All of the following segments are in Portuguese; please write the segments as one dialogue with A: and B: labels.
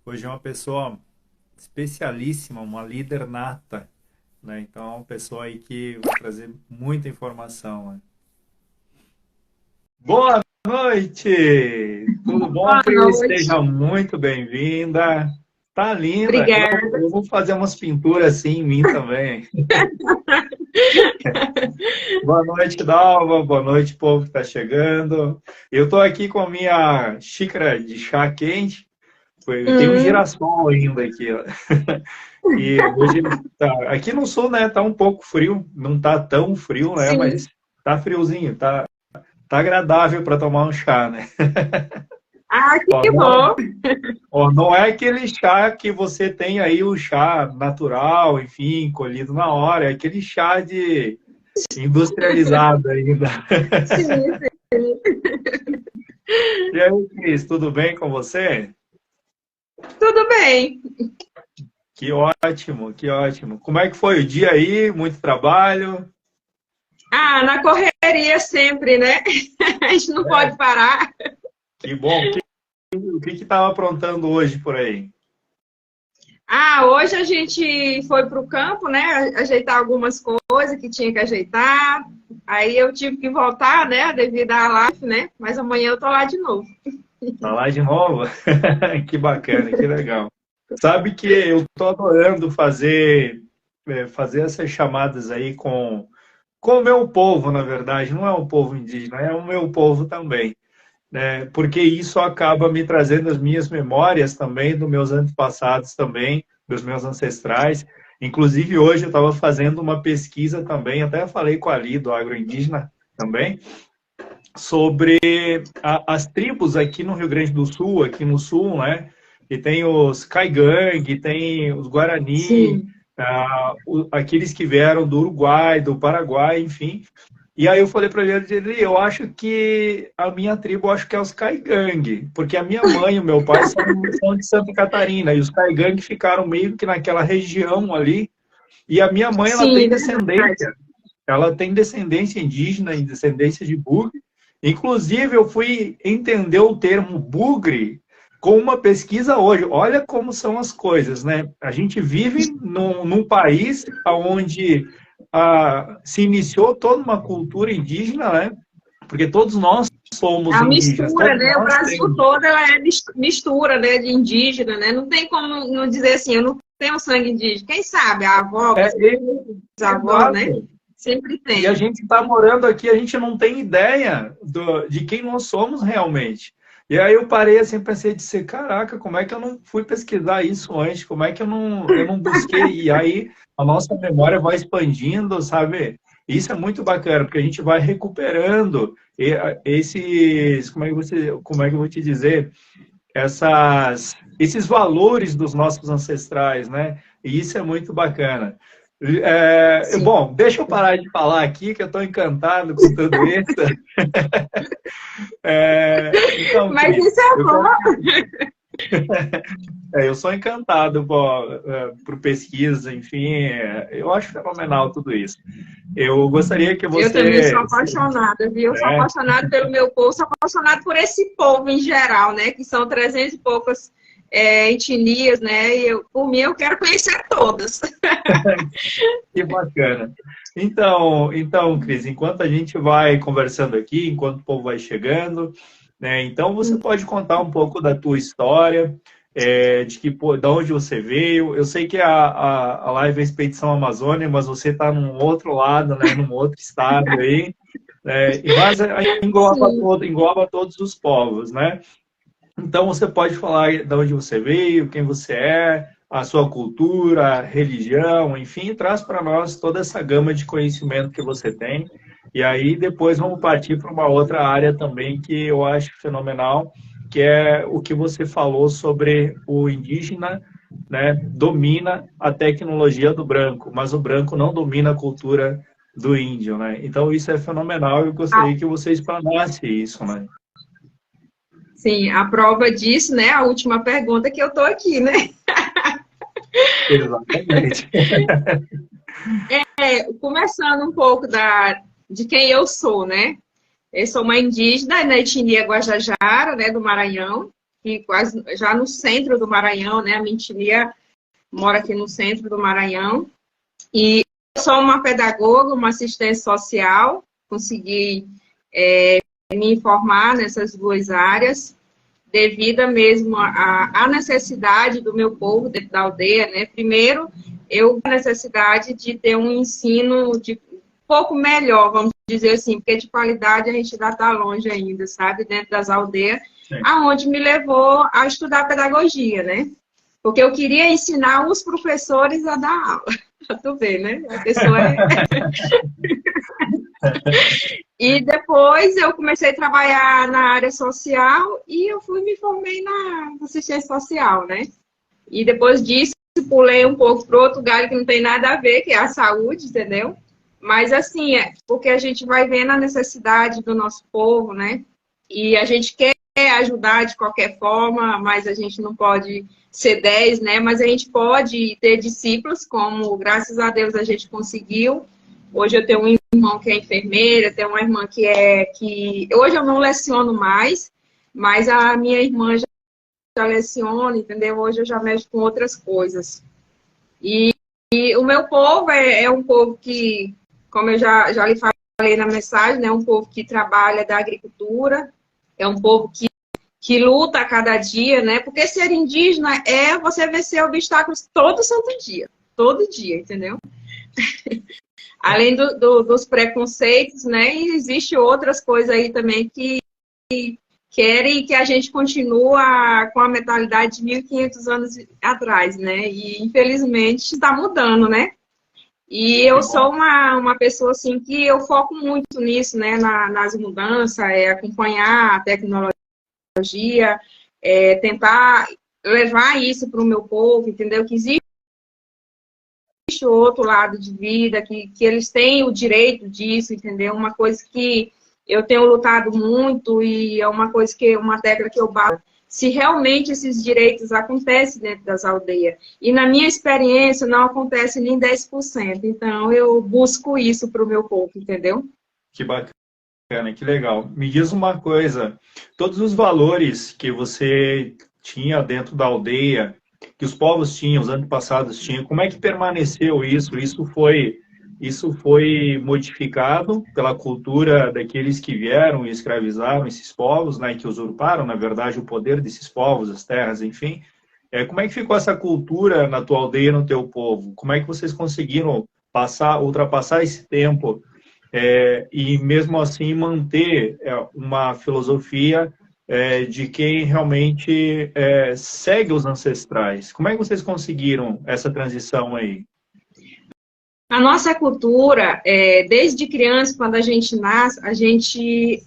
A: hoje é uma pessoa especialíssima, uma líder nata, né? Então, é uma pessoa aí que vai trazer muita informação, né? Boa noite! Tudo bom,
B: Boa
A: Cris? Seja
B: noite.
A: muito bem-vinda. Tá linda.
B: Obrigada.
A: Eu vou fazer umas pinturas assim em mim também. Boa noite, Dalva. Boa noite, povo que está chegando. Eu estou aqui com a minha xícara de chá quente. Tem um
B: Hum,
A: girassol ainda aqui, ó. E hoje tá, aqui no sul, né, tá um pouco frio, não tá tão frio, né,
B: sim.
A: mas tá friozinho, tá agradável para tomar um chá, né?
B: Ah,
A: Ó,
B: que bom.
A: não é aquele chá que você tem aí, o chá natural, enfim, colhido na hora, é aquele chá de industrializado ainda.
B: Sim, sim.
A: E aí, Cris, tudo bem com você?
B: Tudo bem.
A: Que ótimo, que ótimo. Como é que foi o dia aí? Muito trabalho?
B: Ah, na correria sempre, né? A gente não
A: É,
B: pode parar.
A: que bom. O que estava aprontando hoje por aí?
B: Ah, hoje a gente foi para o campo, né? Ajeitar algumas coisas que tinha que ajeitar. Aí eu tive que voltar, né? Devido à live, né? Mas amanhã eu tô lá de novo.
A: Tá lá de novo? Que bacana, que legal. Sabe que eu tô adorando fazer essas chamadas aí com o meu povo, na verdade. Não é o povo indígena, é o meu povo também, né? Porque isso acaba me trazendo as minhas memórias também, dos meus antepassados também, dos meus ancestrais. Inclusive, hoje eu estava fazendo uma pesquisa também, até falei com a Ali, do agroindígena também, sobre as tribos aqui no Rio Grande do Sul, aqui no Sul, né? E tem os Caigangue, tem os Guarani,
B: Sim.
A: aqueles que vieram do Uruguai, do Paraguai, enfim. E aí eu falei para ele, eu acho que a minha tribo, eu acho que é os Caigangue, porque a minha mãe e o meu pai são de Santa Catarina, e os Caigangue ficaram meio que naquela região ali, e a minha mãe,
B: Sim, verdade.
A: ela tem descendência indígena e descendência de bugre. Inclusive, eu fui entender o termo bugre com uma pesquisa hoje. Olha como são as coisas, né? A gente vive num país onde se iniciou toda uma cultura indígena, né? Porque todos nós somos
B: A
A: indígenas,
B: mistura,
A: todos
B: né? O
A: nós
B: Brasil
A: temos.
B: todo ela é mistura, né? De indígena, né? Não tem como não dizer assim, eu não tenho sangue indígena. Quem sabe? A avó,
A: É,
B: bisavó, né?
A: exato.
B: Sempre
A: E a
B: tem.
A: gente está morando aqui, a gente não tem ideia de quem nós somos realmente. E aí eu parei assim, pensei, disse, caraca, como é que eu não fui pesquisar isso antes? Como é que eu não busquei? E aí a nossa memória vai expandindo, sabe? Isso é muito bacana, porque a gente vai recuperando esses, como é que eu vou te dizer? Esses valores dos nossos ancestrais, né? E isso é muito bacana.
B: Sim.
A: Bom, deixa eu parar de falar aqui, que eu estou encantado com tudo isso. Então,
B: Mas
A: Cris,
B: isso é bom.
A: eu sou encantado por pesquisa, enfim, eu acho fenomenal tudo isso. Eu gostaria que
B: Eu também sou
A: você,
B: apaixonada, viu? Eu sou
A: né,
B: apaixonada pelo meu povo, sou apaixonada por esse povo em geral, né? Que são 300 e poucas etnias, né? E por mim, eu quero conhecer todas.
A: que bacana. Então, Cris, enquanto a gente vai conversando aqui, enquanto o povo vai chegando, né, então você pode contar um pouco da tua história, da onde você veio. Eu sei que a live é Expedição Amazônia, mas você está num outro lado, né, num outro estado aí, né, mas
B: Sim.
A: engloba todos os povos, né? Então, você pode falar de onde você veio, quem você é, a sua cultura, a religião, enfim, traz para nós toda essa gama de conhecimento que você tem. E aí, depois, vamos partir para uma outra área também que eu acho fenomenal, que é o que você falou sobre o indígena, né, domina a tecnologia do branco, mas o branco não domina a cultura do índio, né? Então, isso é fenomenal. Eu gostaria que você explanasse isso, né?
B: Sim, a prova disso, né? A última pergunta que eu tô aqui, né?
A: Exatamente.
B: Começando um pouco de quem eu sou, né? Eu sou uma indígena na etnia Guajajara, né, do Maranhão. que quase já no centro do Maranhão, né? A minha tia mora aqui no centro do Maranhão. E eu sou uma pedagoga, uma assistente social, consegui me informar nessas duas áreas, devido mesmo à necessidade do meu povo dentro da aldeia, né? Primeiro, eu a necessidade de ter um ensino de um pouco melhor, vamos dizer assim, porque de qualidade a gente ainda está longe ainda, sabe? Dentro das aldeias,
A: Sim.
B: aonde me levou a estudar pedagogia, né? Porque eu queria ensinar os professores a dar aula. Tu vê, né? A pessoa é... E depois eu comecei a trabalhar na área social e eu me formei na assistência social, né? E depois disso, pulei um pouco para outro galho que não tem nada a ver, que é a saúde, entendeu? Mas assim, porque a gente vai vendo a necessidade do nosso povo, né? E a gente quer ajudar de qualquer forma, mas a gente não pode ser 10, né? Mas a gente pode ter discípulos, como graças a Deus a gente conseguiu. Hoje eu tenho um irmão que é enfermeira, tenho uma irmã que hoje eu não leciono mais, mas a minha irmã já leciona, entendeu? Hoje eu já mexo com outras coisas. E o meu povo é um povo que, como eu já lhe falei na mensagem, né? É um povo que trabalha da agricultura, é um povo que luta a cada dia, né? Porque ser indígena é você vencer obstáculos todo dia, entendeu? Além dos preconceitos, né? E existe outras coisas aí também que querem que a gente continua com a mentalidade de 1.500 anos atrás, né? E infelizmente está mudando, né? E eu sou uma pessoa assim que eu foco muito nisso, né? Nas mudanças, acompanhar a tecnologia, tentar levar isso para o meu povo, entendeu? Que existe outro lado de vida, que eles têm o direito disso, entendeu? Uma coisa que eu tenho lutado muito e é uma coisa uma tecla que eu bato. Se realmente esses direitos acontecem dentro das aldeias. E na minha experiência não acontece nem 10%. Então eu busco isso para o meu povo, entendeu?
A: Que bacana, que legal. Me diz uma coisa, todos os valores que você tinha dentro da aldeia, que os povos tinham, os antepassados tinham, como é que permaneceu isso? Isso foi modificado pela cultura daqueles que vieram e escravizaram esses povos, né, que usurparam, na verdade, o poder desses povos, as terras, enfim. Como é que ficou essa cultura na tua aldeia, no teu povo? Como é que vocês conseguiram ultrapassar esse tempo e mesmo assim manter uma filosofia de quem realmente segue os ancestrais? Como é que vocês conseguiram essa transição aí?
B: A nossa cultura, desde criança, quando a gente nasce, a gente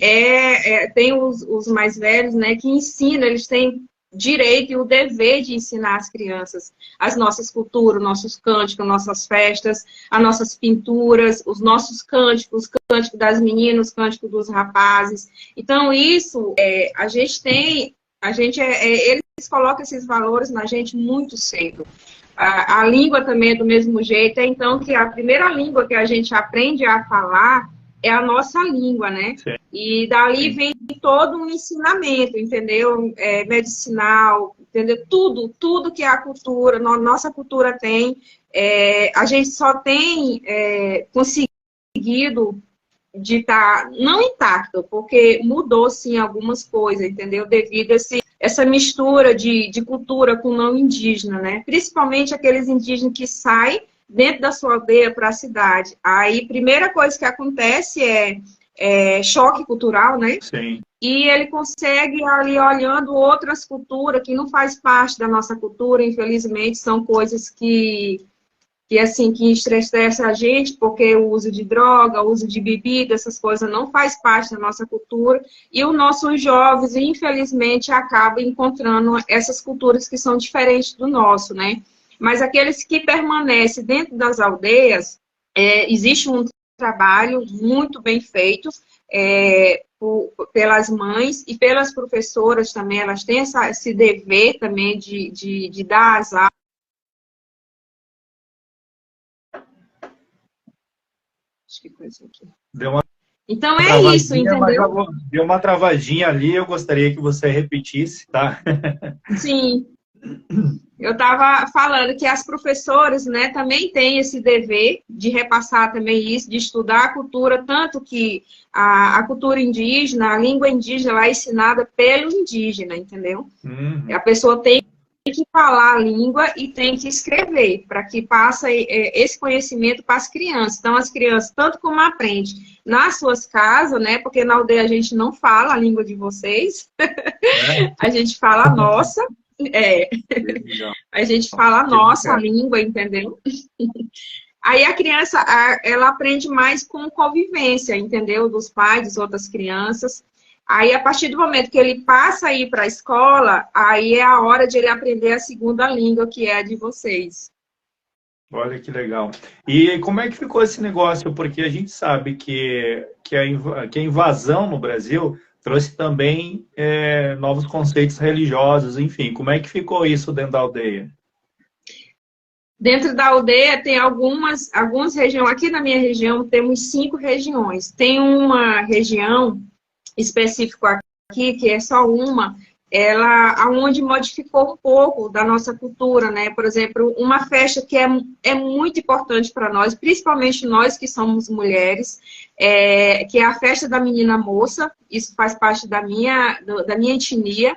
B: tem os mais velhos, né, que ensinam, eles têm direito e o dever de ensinar as crianças as nossas culturas, nossos cânticos, nossas festas, as nossas pinturas, os nossos cânticos, cântico das meninas, cântico dos rapazes. Então, isso, a gente tem, eles colocam esses valores na gente muito cedo. A língua também é do mesmo jeito, então que a primeira língua que a gente aprende a falar é a nossa língua, né?
A: Sim.
B: E dali vem todo um ensinamento, entendeu? Medicinal, entendeu? Tudo que a cultura, nossa cultura tem, a gente só tem conseguido de estar, não intacto, porque mudou sim algumas coisas, entendeu? Devido a essa mistura de cultura com não indígena, né? Principalmente aqueles indígenas que saem dentro da sua aldeia para a cidade. Aí, primeira coisa que acontece é choque cultural, né?
A: Sim.
B: E ele consegue ali olhando outras culturas que não faz parte da nossa cultura, infelizmente, são coisas que assim, que estressa a gente, porque o uso de droga, o uso de bebida, essas coisas não faz parte da nossa cultura, e os nossos jovens, infelizmente, acabam encontrando essas culturas que são diferentes do nosso, né? Mas aqueles que permanecem dentro das aldeias, existe um trabalho muito bem feito pelas mães e pelas professoras também, elas têm esse dever também de dar as aulas.
A: Deu uma
B: Então
A: Uma
B: é isso,
A: travadinha, mas
B: entendeu?
A: deu uma travadinha ali, eu gostaria que você repetisse, tá?
B: Sim. Eu estava falando que as professoras, né, também têm esse dever de repassar também isso, de estudar a cultura, tanto que a cultura indígena, a língua indígena, ela é ensinada pelo indígena, entendeu? A
A: Uhum.
B: pessoa tem que falar a língua e tem que escrever, para que passe esse conhecimento para as crianças. Então, as crianças, tanto como aprendem nas suas casas, né, porque na aldeia a gente não fala a língua de vocês,
A: É,
B: a gente fala a nossa, é,
A: legal.
B: a gente fala a
A: Que
B: nossa
A: bacana.
B: língua, entendeu? Aí a criança, ela aprende mais com convivência, entendeu? Dos pais, das outras crianças. Aí, a partir do momento que ele passa a ir para a escola, aí é a hora de ele aprender a segunda língua, que é a de vocês.
A: Olha que legal. E como é que ficou esse negócio? Porque a gente sabe que a invasão no Brasil trouxe também novos conceitos religiosos, enfim. Como é que ficou isso dentro da aldeia?
B: Dentro da aldeia tem algumas regiões. Aqui na minha região temos 5 regiões. Tem uma região específica aqui, que é só uma, ela aonde modificou um pouco da nossa cultura, né? Por exemplo, uma festa que é muito importante para nós, principalmente nós que somos mulheres, que é a festa da menina moça. Isso faz parte da minha etnia.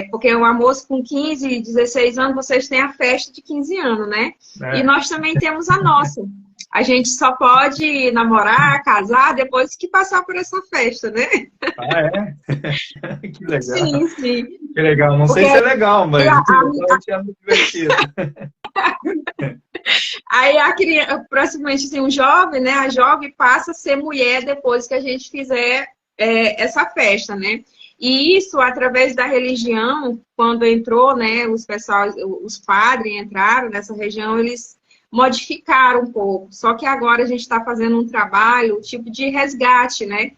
B: Porque o moça com 15, 16 anos, vocês têm a festa de 15 anos, né? E
A: É.
B: nós também temos a nossa. A gente só pode namorar, casar, depois que passar por essa festa, né?
A: Ah, é? Que legal.
B: Sim, sim.
A: Que legal. Não
B: Porque
A: sei se é legal,
B: aí
A: mas eu estou achando divertido.
B: a criança, proximamente assim, um jovem, né? A jovem passa a ser mulher depois que a gente fizer essa festa, né? E isso, através da religião, quando entrou, né, os padres entraram nessa região, eles modificaram um pouco. Só que agora a gente está fazendo um trabalho, tipo de resgate, né?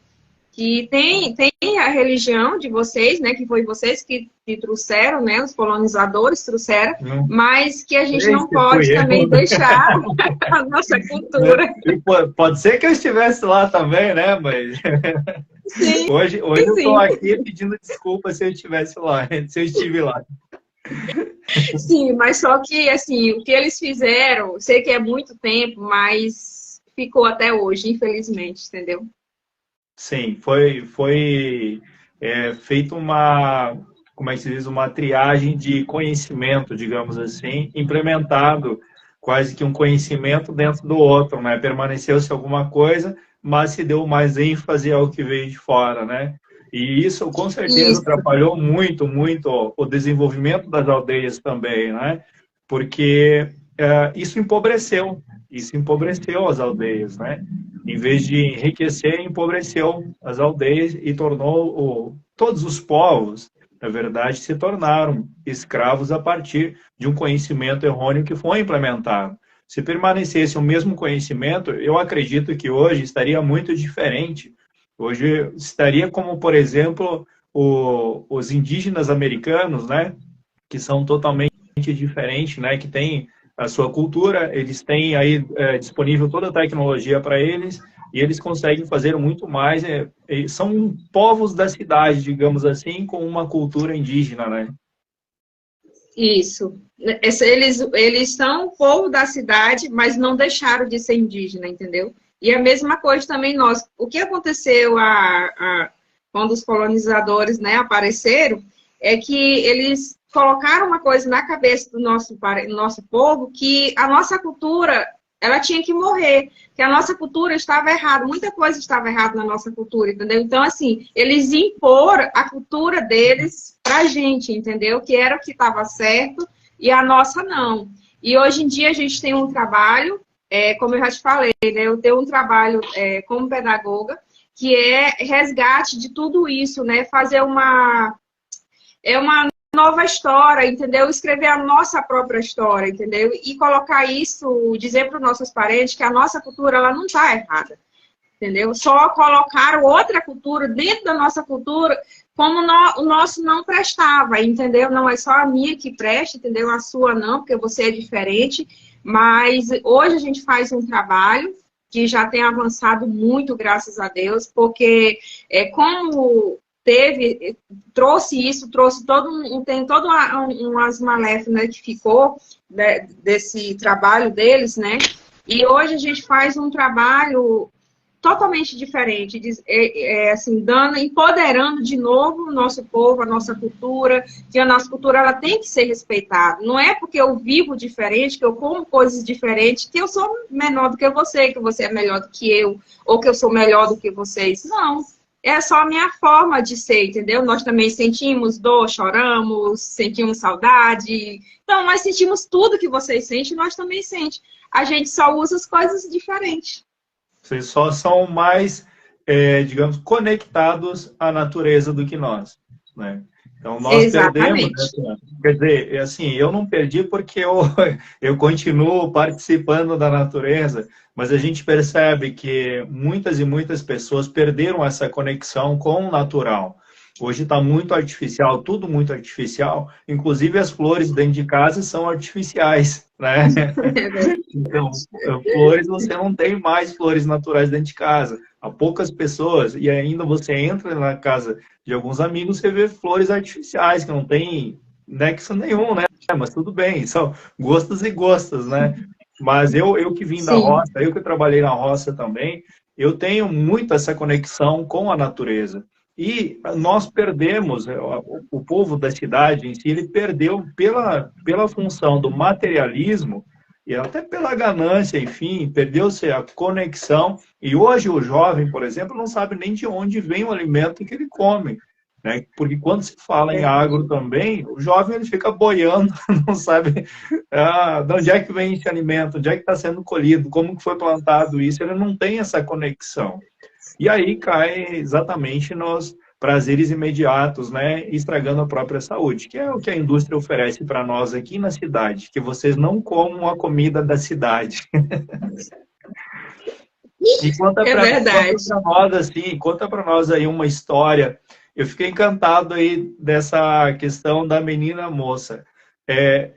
B: Que tem a religião de vocês, né? Que foi vocês que trouxeram, né? Os colonizadores trouxeram,
A: Não
B: mas que a gente
A: sei
B: não
A: se fui
B: pode
A: eu,
B: também
A: né?
B: deixar a nossa cultura.
A: Pode ser que eu estivesse lá também, né? Mas
B: Sim,
A: hoje eu estou
B: sim.
A: aqui pedindo desculpa se eu estivesse lá, se eu estive lá.
B: Sim, mas só que, assim, o que eles fizeram, sei que é muito tempo, mas ficou até hoje, infelizmente, entendeu?
A: Sim, foi feita uma, como é que se diz, uma triagem de conhecimento, digamos assim, implementado quase que um conhecimento dentro do outro, né? Permaneceu-se alguma coisa, mas se deu mais ênfase ao que veio de fora, né? E isso, com certeza,
B: Isso,
A: atrapalhou muito, muito o desenvolvimento das aldeias também, né? Porque isso empobreceu as aldeias, né? Em vez de enriquecer, empobreceu as aldeias e tornou todos os povos, na verdade, se tornaram escravos a partir de um conhecimento errôneo que foi implementado. Se permanecesse o mesmo conhecimento, eu acredito que hoje estaria muito diferente. Hoje estaria como, por exemplo, os indígenas americanos, né, que são totalmente diferentes, né, que têm a sua cultura, eles têm aí disponível toda a tecnologia para eles e eles conseguem fazer muito mais. São povos da cidade, digamos assim, com uma cultura indígena, né?
B: isso. Eles são o povo da cidade, mas não deixaram de ser indígena, entendeu? E a mesma coisa também nós. O que aconteceu quando os colonizadores, né, apareceram, é que eles colocaram uma coisa na cabeça do nosso povo, que a nossa cultura, ela tinha que morrer, que a nossa cultura estava errada, muita coisa estava errada na nossa cultura, entendeu? Então, assim, eles imporam a cultura deles pra gente, entendeu? Que era o que estava certo e a nossa não. E hoje em dia a gente tem um trabalho, como eu já te falei, né? Eu tenho um trabalho como pedagoga, que é resgate de tudo isso, né? Fazer uma nova história, entendeu? Escrever a nossa própria história, entendeu? E colocar isso, dizer para os nossos parentes que a nossa cultura ela não está errada, entendeu? Só colocar outra cultura dentro da nossa cultura como o nosso não prestava, entendeu? Não é só a minha que presta, entendeu? A sua não, porque você é diferente. Mas hoje a gente faz um trabalho que já tem avançado muito, graças a Deus, porque como trouxe todo tem todo umas maléficas, né, que ficou desse trabalho deles, né? E hoje a gente faz um trabalho totalmente diferente, assim, empoderando de novo o nosso povo, a nossa cultura, que a nossa cultura ela tem que ser respeitada. Não é porque eu vivo diferente, que eu como coisas diferentes, que eu sou menor do que você é melhor do que eu, ou que eu sou melhor do que vocês. Não. É só a minha forma de ser, entendeu? Nós também sentimos dor, choramos, sentimos saudade. Então, nós sentimos tudo que vocês sentem, nós também sentimos. A gente só usa as coisas diferentes.
A: Vocês só são mais, digamos, conectados à natureza do que nós, né? Então, nós
B: Exatamente.
A: perdemos, né? Quer dizer, assim, eu não perdi porque eu continuo participando da natureza, mas a gente percebe que muitas e muitas pessoas perderam essa conexão com o natural. Hoje está muito artificial, tudo muito artificial, inclusive as flores dentro de casa são artificiais, né? Então, flores, você não tem mais flores naturais dentro de casa. Há poucas pessoas, e ainda você entra na casa de alguns amigos, você vê flores artificiais, que não tem nexo nenhum, né? Mas tudo bem, são gostos e gostos, né? Mas eu que vim da roça, eu que trabalhei na roça também, eu tenho muito essa conexão com a natureza. E nós perdemos, o povo da cidade em si, ele perdeu pela função do materialismo e até pela ganância, enfim, perdeu-se a conexão. E hoje o jovem, por exemplo, não sabe nem de onde vem o alimento que ele come, né? Porque quando se fala em agro também, o jovem ele fica boiando, não sabe de onde é que vem esse alimento, onde é que está sendo colhido, como que foi plantado isso, ele não tem essa conexão. E aí cai exatamente nos prazeres imediatos, né, estragando a própria saúde, que é o que a indústria oferece para nós aqui na cidade, que vocês não comam a comida da cidade. E conta para nós, assim, conta para nós aí uma história. Eu fiquei encantado aí dessa questão da menina moça.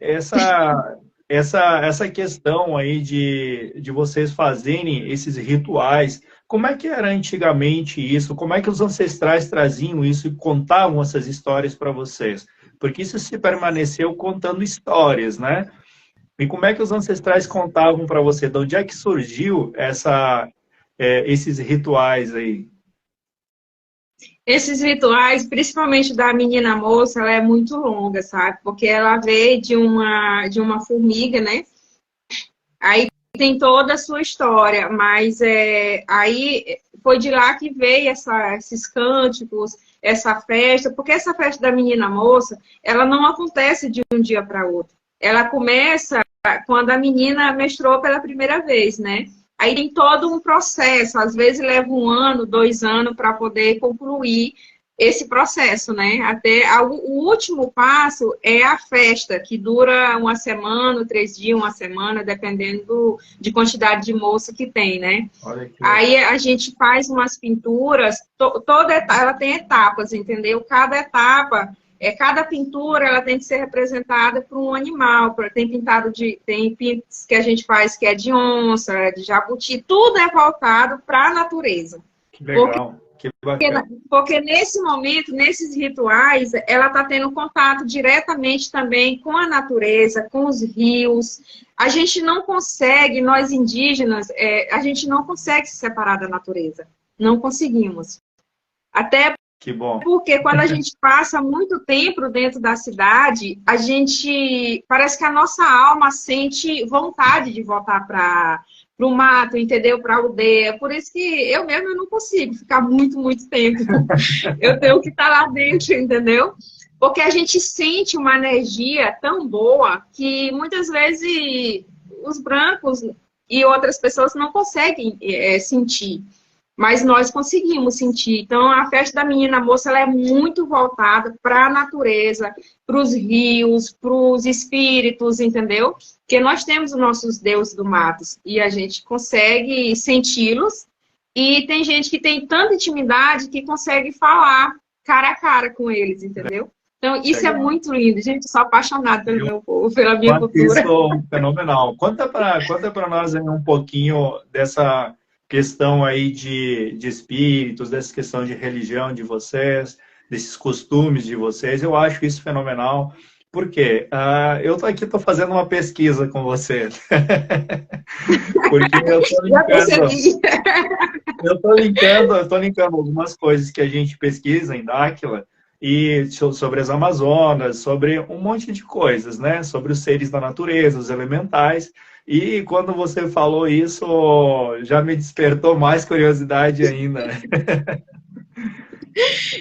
A: Essa questão aí de vocês fazerem esses rituais, como é que era antigamente isso? Como é que os ancestrais traziam isso e contavam essas histórias para vocês? Porque isso se permaneceu contando histórias, né? E como é que os ancestrais contavam para você? De onde é que surgiu esses rituais aí?
B: Esses rituais, principalmente da menina moça, ela é muito longa, sabe? Porque ela veio de uma formiga, né? Aí tem toda a sua história, mas aí foi de lá que veio esses cânticos, essa festa, porque essa festa da menina moça, ela não acontece de um dia para outro. Ela começa quando a menina menstruou pela primeira vez, né? Aí tem todo um processo, às vezes leva 1 ano, 2 anos para poder concluir esse processo, né? Até o último passo é a festa, que dura 1 semana, 3 dias, 1 semana, dependendo de quantidade de moça que tem, né? Aí a gente faz umas pinturas, toda etapa, ela tem etapas, entendeu? Cada etapa, cada pintura, ela tem que ser representada por um animal. Tem pintos que a gente faz que é de onça, de jabuti, tudo é voltado para a natureza.
A: Que legal.
B: Porque nesse momento, nesses rituais, ela está tendo contato diretamente também com a natureza, com os rios. A gente não consegue, nós indígenas, a gente não consegue se separar da natureza. Não conseguimos. Até
A: que bom.
B: Porque quando a gente passa muito tempo dentro da cidade, parece que a nossa alma sente vontade de voltar para o mato, entendeu? Para a aldeia. Por isso que eu não consigo ficar muito, muito tempo. Eu tenho que estar lá dentro, entendeu? Porque a gente sente uma energia tão boa que muitas vezes os brancos e outras pessoas não conseguem sentir. Mas nós conseguimos sentir. Então, a festa da menina moça ela é muito voltada para a natureza, para os rios, para os espíritos, entendeu? Porque nós temos os nossos deuses do mato e a gente consegue senti-los. E tem gente que tem tanta intimidade que consegue falar cara a cara com eles, entendeu? Então, isso é muito lindo. Gente, eu sou apaixonada pelo meu povo, pela minha cultura.
A: Isso é fenomenal. Conta para nós aí um pouquinho dessa questão aí de espíritos, dessa questão de religião de vocês, desses costumes de vocês. Eu acho isso fenomenal. Por quê? Eu tô aqui, estou fazendo uma pesquisa com você. Porque eu estou
B: Já
A: linkando,
B: percebi.
A: eu tô linkando algumas coisas que a gente pesquisa em Dáquila, e sobre as Amazonas, sobre um monte de coisas, né? Sobre os seres da natureza, os elementais. E quando você falou isso, já me despertou mais curiosidade ainda, né?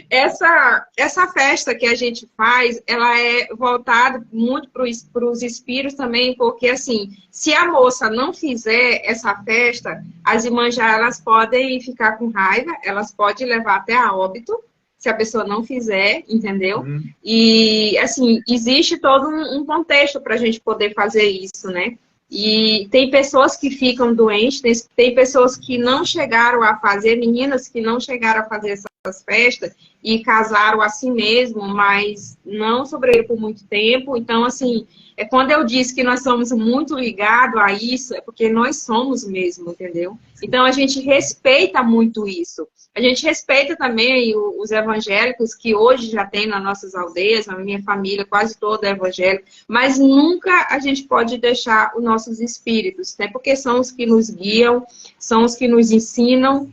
B: Essa festa que a gente faz, ela é voltada muito para os espíritos também, porque assim, se a moça não fizer essa festa, as Iemanjá, elas podem ficar com raiva, elas podem levar até a óbito, se a pessoa não fizer, entendeu?
A: Hum.
B: E assim, existe todo um contexto para a gente poder fazer isso, né? E tem pessoas que ficam doentes, tem pessoas que não chegaram a fazer, meninas que não chegaram a fazer essas festas e casaram assim mesmo, mas não sobreviveram por muito tempo. Então, assim, quando eu disse que nós somos muito ligados a isso, é porque nós somos mesmo, entendeu? Então, a gente respeita muito isso. A gente respeita também os evangélicos que hoje já tem nas nossas aldeias, na minha família quase toda é evangélica, mas nunca a gente pode deixar os nossos espíritos, né? Porque são os que nos guiam, são os que nos ensinam,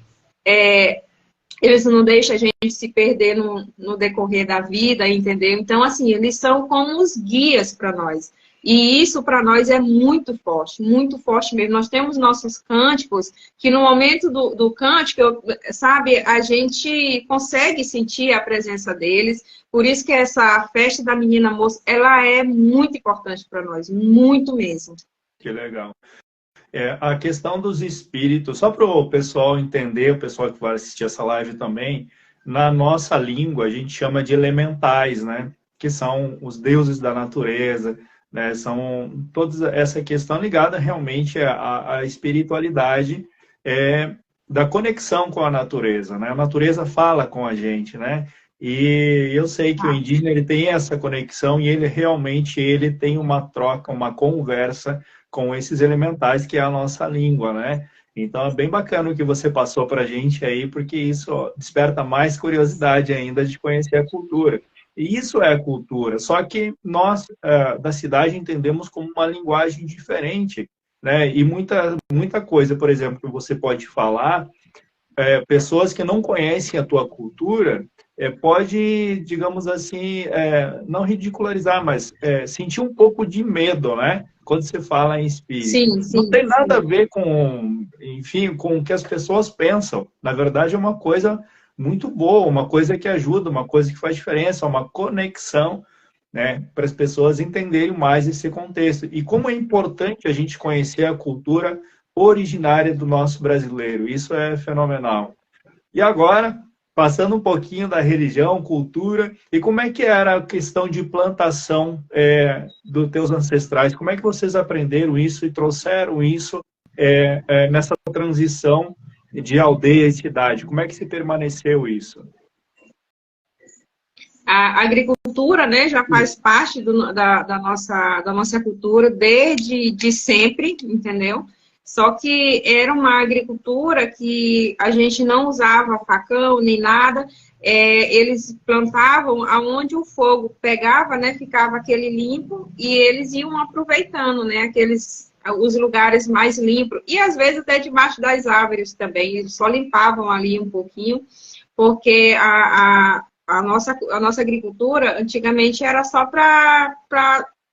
B: eles não deixam a gente se perder no decorrer da vida, entendeu? Então, assim, eles são como os guias para nós. E isso para nós é muito forte mesmo. Nós temos nossos cânticos, que no momento do cântico, sabe, a gente consegue sentir a presença deles. Por isso que essa festa da menina moça, ela é muito importante para nós, muito mesmo.
A: Que legal. A questão dos espíritos, só para o pessoal entender, o pessoal que vai assistir essa live também, na nossa língua a gente chama de elementais, né? Que são os deuses da natureza, né? São toda essa questão ligada realmente à espiritualidade, da conexão com a natureza, né? A natureza fala com a gente, né? E eu sei que o indígena ele tem essa conexão e ele realmente tem uma troca, uma conversa com esses elementais que é a nossa língua, né? Então é bem bacana o que você passou para a gente aí, porque isso desperta mais curiosidade ainda de conhecer a cultura. E isso é a cultura, só que nós da cidade entendemos como uma linguagem diferente, né? E muita coisa, por exemplo, que você pode falar, pessoas que não conhecem a tua cultura, pode, digamos assim, não ridicularizar, mas sentir um pouco de medo, né? Quando você fala em espírito.
B: Sim,
A: Não
B: sim,
A: tem nada a
B: sim.
A: ver com, enfim, com o que as pessoas pensam. Na verdade, é uma coisa muito boa, uma coisa que ajuda, uma coisa que faz diferença, uma conexão, né? Para as pessoas entenderem mais esse contexto. E como é importante a gente conhecer a cultura originária do nosso brasileiro. Isso é fenomenal. E agora, passando um pouquinho da religião, cultura, e como é que era a questão de plantação dos teus ancestrais? Como é que vocês aprenderam isso e trouxeram isso nessa transição de aldeia e cidade? Como é que se permaneceu isso?
B: A agricultura, né, já faz parte da nossa cultura desde de sempre, entendeu? Só que era uma agricultura que a gente não usava facão nem nada, eles plantavam aonde o fogo pegava, né, ficava aquele limpo, e eles iam aproveitando, né, os lugares mais limpos, e às vezes até debaixo das árvores também, eles só limpavam ali um pouquinho, porque a nossa agricultura antigamente era só para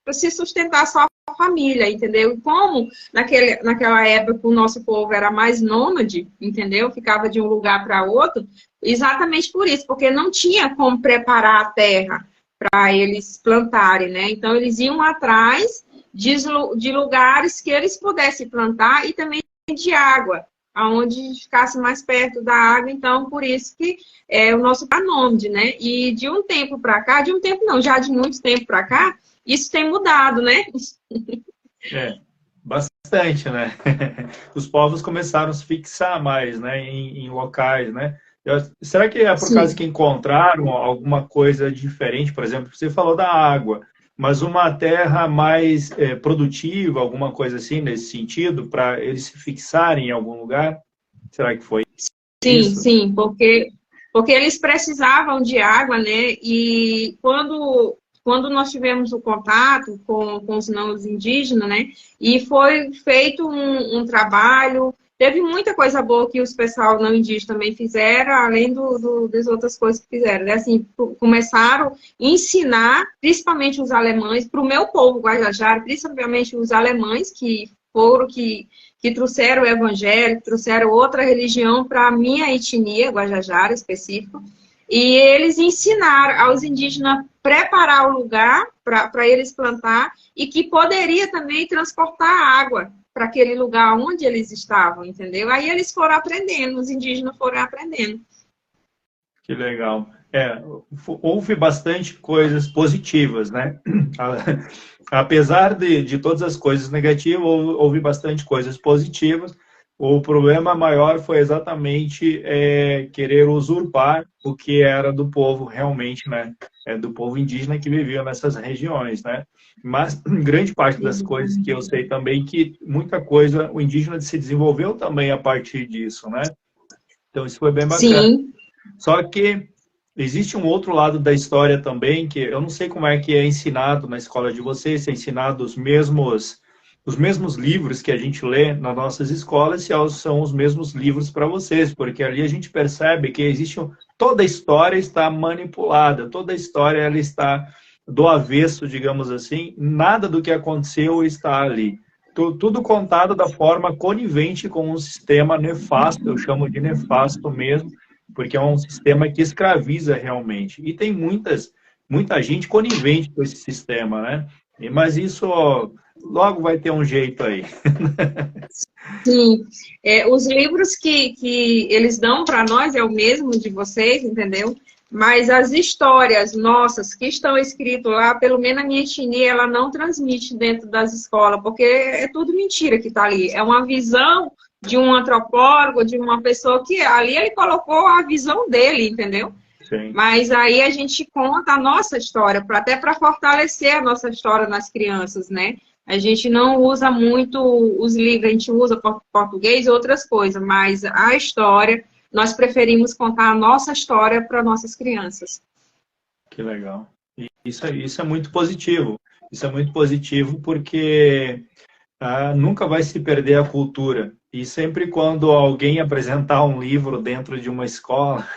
B: se sustentar só a família, entendeu? E como naquela época o nosso povo era mais nômade, entendeu? Ficava de um lugar para outro, exatamente por isso, porque não tinha como preparar a terra para eles plantarem, né? Então eles iam atrás de lugares que eles pudessem plantar e também de água, aonde ficasse mais perto da água, então por isso que é o nosso nômade, né? E de um tempo para cá, de um tempo não, já de muito tempo para cá, isso tem mudado, né?
A: Bastante, né? Os povos começaram a se fixar mais, né, em locais, né? Será que é por causa
B: Sim.
A: que encontraram alguma coisa diferente? Por exemplo, você falou da água, mas uma terra mais produtiva, alguma coisa assim nesse sentido, para eles se fixarem em algum lugar? Será que foi
B: Sim,
A: isso?
B: sim, porque eles precisavam de água, né? E quando nós tivemos o contato com os não indígenas, né? E foi feito um trabalho, teve muita coisa boa que os pessoal não indígena também fizeram, além das outras coisas que fizeram, né? Assim, começaram a ensinar, principalmente os alemães, para o meu povo Guajajara, principalmente os alemães que foram que trouxeram o evangelho, que trouxeram outra religião para a minha etnia, Guajajara específico, e eles ensinaram aos indígenas preparar o lugar para eles plantar e que poderia também transportar água para aquele lugar onde eles estavam, entendeu? Aí eles foram aprendendo, os indígenas foram aprendendo.
A: Que legal. Houve bastante coisas positivas, né? Apesar de todas as coisas negativas, houve bastante coisas positivas. O problema maior foi exatamente querer usurpar o que era do povo realmente, né? Do povo indígena que vivia nessas regiões, né? Mas grande parte das coisas que eu sei também, que muita coisa o indígena se desenvolveu também a partir disso, né? Então isso foi bem bacana.
B: Sim.
A: Só que existe um outro lado da história também, que eu não sei como é que é ensinado na escola de vocês, se é ensinado os mesmos livros que a gente lê nas nossas escolas, se são os mesmos livros para vocês, porque ali a gente percebe que toda a história está manipulada, toda a história ela está do avesso, digamos assim, nada do que aconteceu está ali. Tudo contado da forma conivente com um sistema nefasto, eu chamo de nefasto mesmo, porque é um sistema que escraviza realmente. E tem muita gente conivente com esse sistema, né? Mas isso logo vai ter um jeito aí.
B: Sim, os livros que eles dão para nós é o mesmo de vocês, entendeu? Mas as histórias nossas que estão escritas lá, pelo menos a minha etnia, ela não transmite dentro das escolas, porque é tudo mentira que está ali. É uma visão de um antropólogo, de uma pessoa que ali ele colocou a visão dele, entendeu?
A: Sim.
B: Mas aí a gente conta a nossa história, até para fortalecer a nossa história nas crianças, né? A gente não usa muito os livros, a gente usa português e outras coisas, mas a história, nós preferimos contar a nossa história para nossas crianças.
A: Que legal. Isso é muito positivo. Isso é muito positivo porque nunca vai se perder a cultura. E sempre quando alguém apresentar um livro dentro de uma escola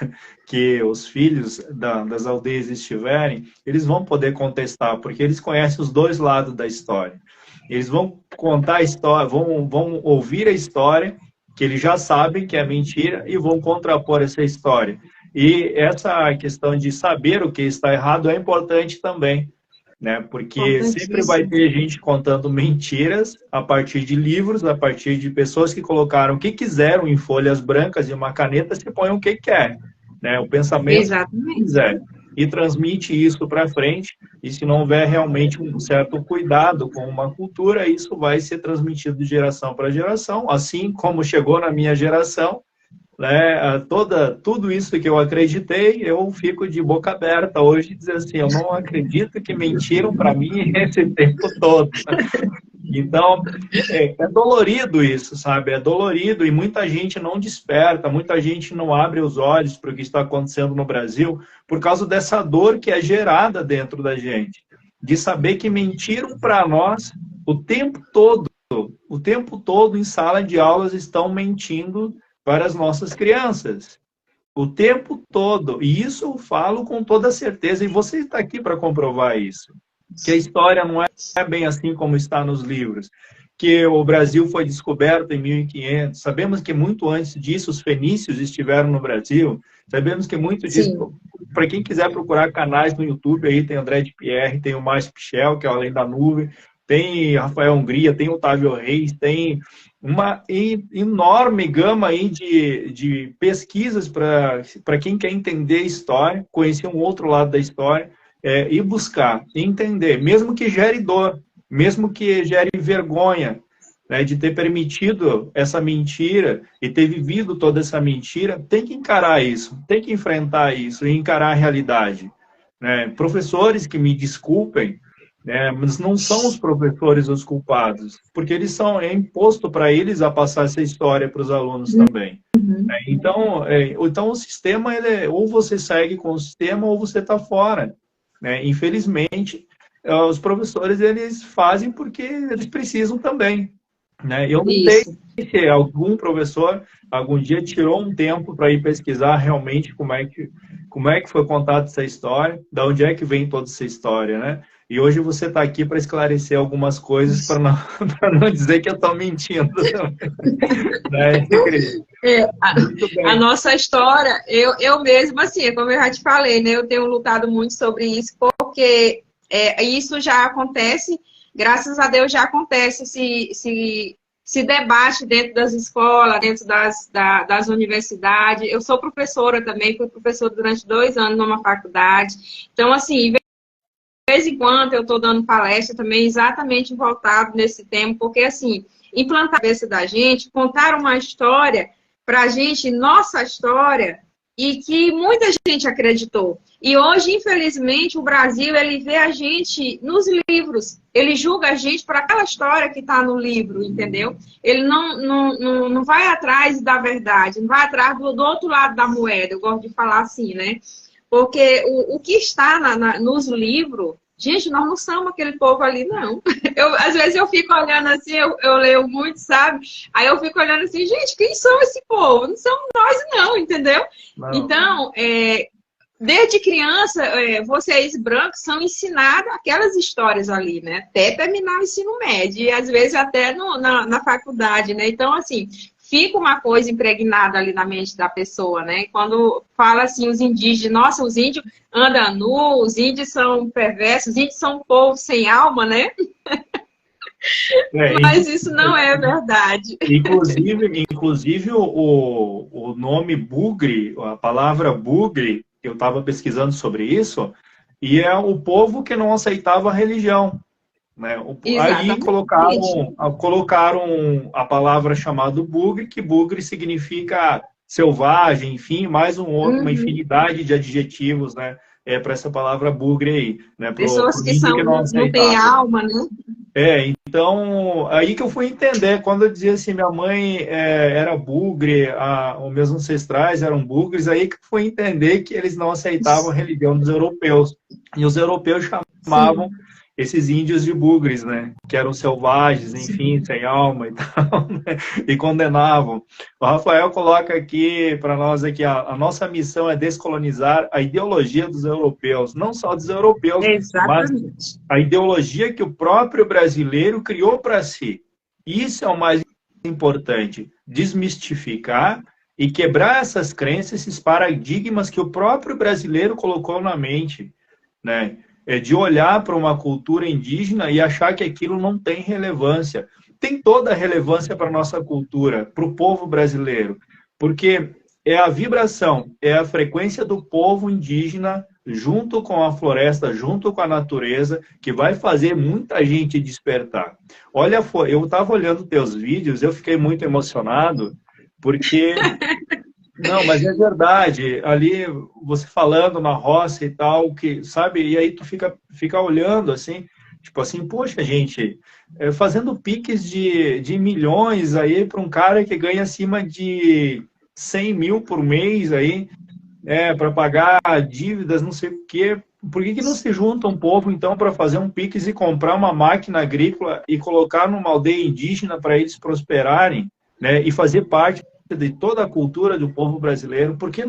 A: que os filhos das aldeias estiverem, eles vão poder contestar, porque eles conhecem os dois lados da história. Eles vão contar a história, vão ouvir a história, que eles já sabem que é mentira, e vão contrapor essa história. E essa questão de saber o que está errado é importante também, né? Porque sempre vai ter gente contando mentiras a partir de livros, a partir de pessoas que colocaram o que quiseram em folhas brancas e uma caneta, se põe o que quer, né? O pensamento que quiser. E transmite isso para frente, e se não houver realmente um certo cuidado com uma cultura, isso vai ser transmitido de geração para geração, assim como chegou na minha geração, né? Tudo isso que eu acreditei, eu fico de boca aberta hoje, dizer assim, eu não acredito que mentiram para mim esse tempo todo. Então, é dolorido isso, sabe? É dolorido e muita gente não desperta, muita gente não abre os olhos para o que está acontecendo no Brasil por causa dessa dor que é gerada dentro da gente, de saber que mentiram para nós o tempo todo em sala de aulas estão mentindo para as nossas crianças. O tempo todo. E isso eu falo com toda certeza. E você está aqui para comprovar isso. Que a história não é bem assim como está nos livros. Que o Brasil foi descoberto em 1500. Sabemos que muito antes disso os fenícios estiveram no Brasil. Sabemos que muito disso... Para quem quiser procurar canais no YouTube, aí tem André de Pierre, tem o Márcio Pichel, que é o Além da Nuvem, tem Rafael Hungria, tem Otávio Reis, tem uma enorme gama aí de pesquisas para quem quer entender a história, conhecer um outro lado da história, e buscar, entender, mesmo que gere dor, mesmo que gere vergonha, né, de ter permitido essa mentira e ter vivido toda essa mentira, tem que encarar isso, tem que enfrentar isso e encarar a realidade. Né? Professores que me desculpem, né? Mas não são os professores os culpados, porque é imposto para eles a passar essa história para os alunos também. Né? Então o sistema, ou você segue com o sistema ou você está fora. Né? Infelizmente, os professores eles fazem porque eles precisam também. Né? Eu não sei
B: Isso.
A: se algum professor algum dia tirou um tempo para ir pesquisar realmente como é que foi contada essa história, de onde é que vem toda essa história, né? E hoje você está aqui para esclarecer algumas coisas para não, para não dizer que eu estou mentindo também. Né, Cris? Muito
B: A
A: bem.
B: nossa história, eu mesma, assim, como eu já te falei, né? Eu tenho lutado muito sobre isso, porque isso já acontece, graças a Deus já acontece, se debate dentro das escolas, dentro das universidades. Eu sou professora também, fui professora durante 2 anos numa faculdade. Então, assim, de vez em quando eu estou dando palestra também exatamente voltado nesse tema, porque, assim, implantar a cabeça da gente, contar uma história para a gente, nossa história, e que muita gente acreditou. E hoje, infelizmente, o Brasil, ele vê a gente nos livros, ele julga a gente por aquela história que está no livro, entendeu? Ele não vai atrás da verdade, não vai atrás do outro lado da moeda, eu gosto de falar assim, né? Porque o que está nos livros, gente, nós não somos aquele povo ali, não. Às vezes eu fico olhando assim, eu leio muito, sabe? Aí eu fico olhando assim, gente, quem são esse povo? Não somos nós, não, entendeu?
A: Não,
B: Então, desde criança, vocês brancos são ensinados aquelas histórias ali, né? Até terminar o ensino médio, e às vezes até na faculdade, né? Então, assim, fica uma coisa impregnada ali na mente da pessoa, né? Quando fala assim, os indígenas, nossa, os índios andam nus, os índios são perversos, os índios são um povo sem alma, né?
A: é,
B: Mas isso não é verdade.
A: inclusive o nome bugre, a palavra bugre, eu estava pesquisando sobre isso, e é o povo que não aceitava a religião. Né? Aí
B: Exatamente.
A: colocaram a palavra chamada bugre, que bugre significa selvagem, enfim, mais uma
B: Uhum.
A: infinidade de adjetivos, né? Para essa palavra bugre aí, né?
B: Pessoas
A: Pro
B: que
A: índio que não
B: não têm
A: aceitava.
B: alma, né?
A: Então, aí que eu fui entender, quando eu dizia assim, minha mãe era bugre, os meus ancestrais eram bugres, aí que eu fui entender que eles não aceitavam a religião dos europeus. E os europeus chamavam
B: Sim,
A: esses índios de bugres, né? Que eram selvagens, enfim,
B: sim.
A: sem alma e tal, né? E condenavam. O Rafael coloca aqui para nós aqui, a nossa missão é descolonizar a ideologia dos europeus, não só dos europeus, mas
B: Exatamente.
A: a ideologia que o próprio brasileiro criou para si. Isso é o mais importante, desmistificar e quebrar essas crenças, esses paradigmas que o próprio brasileiro colocou na mente, né? De olhar para uma cultura indígena e achar que aquilo não tem relevância. Tem toda a relevância para a nossa cultura, para o povo brasileiro, porque é a vibração, é a frequência do povo indígena junto com a floresta, junto com a natureza, que vai fazer muita gente despertar. Olha, eu estava olhando teus vídeos, eu fiquei muito emocionado, porque não, mas é verdade. Ali, você falando na roça e tal, que, sabe? E aí tu fica olhando assim, tipo assim, poxa, gente, fazendo piques de milhões aí para um cara que ganha acima de 100 mil por mês aí, para pagar dívidas, não sei o quê. Por que não se junta um povo, então, para fazer um piques e comprar uma máquina agrícola e colocar numa aldeia indígena para eles prosperarem, né? E fazer parte de toda a cultura do povo brasileiro? Por que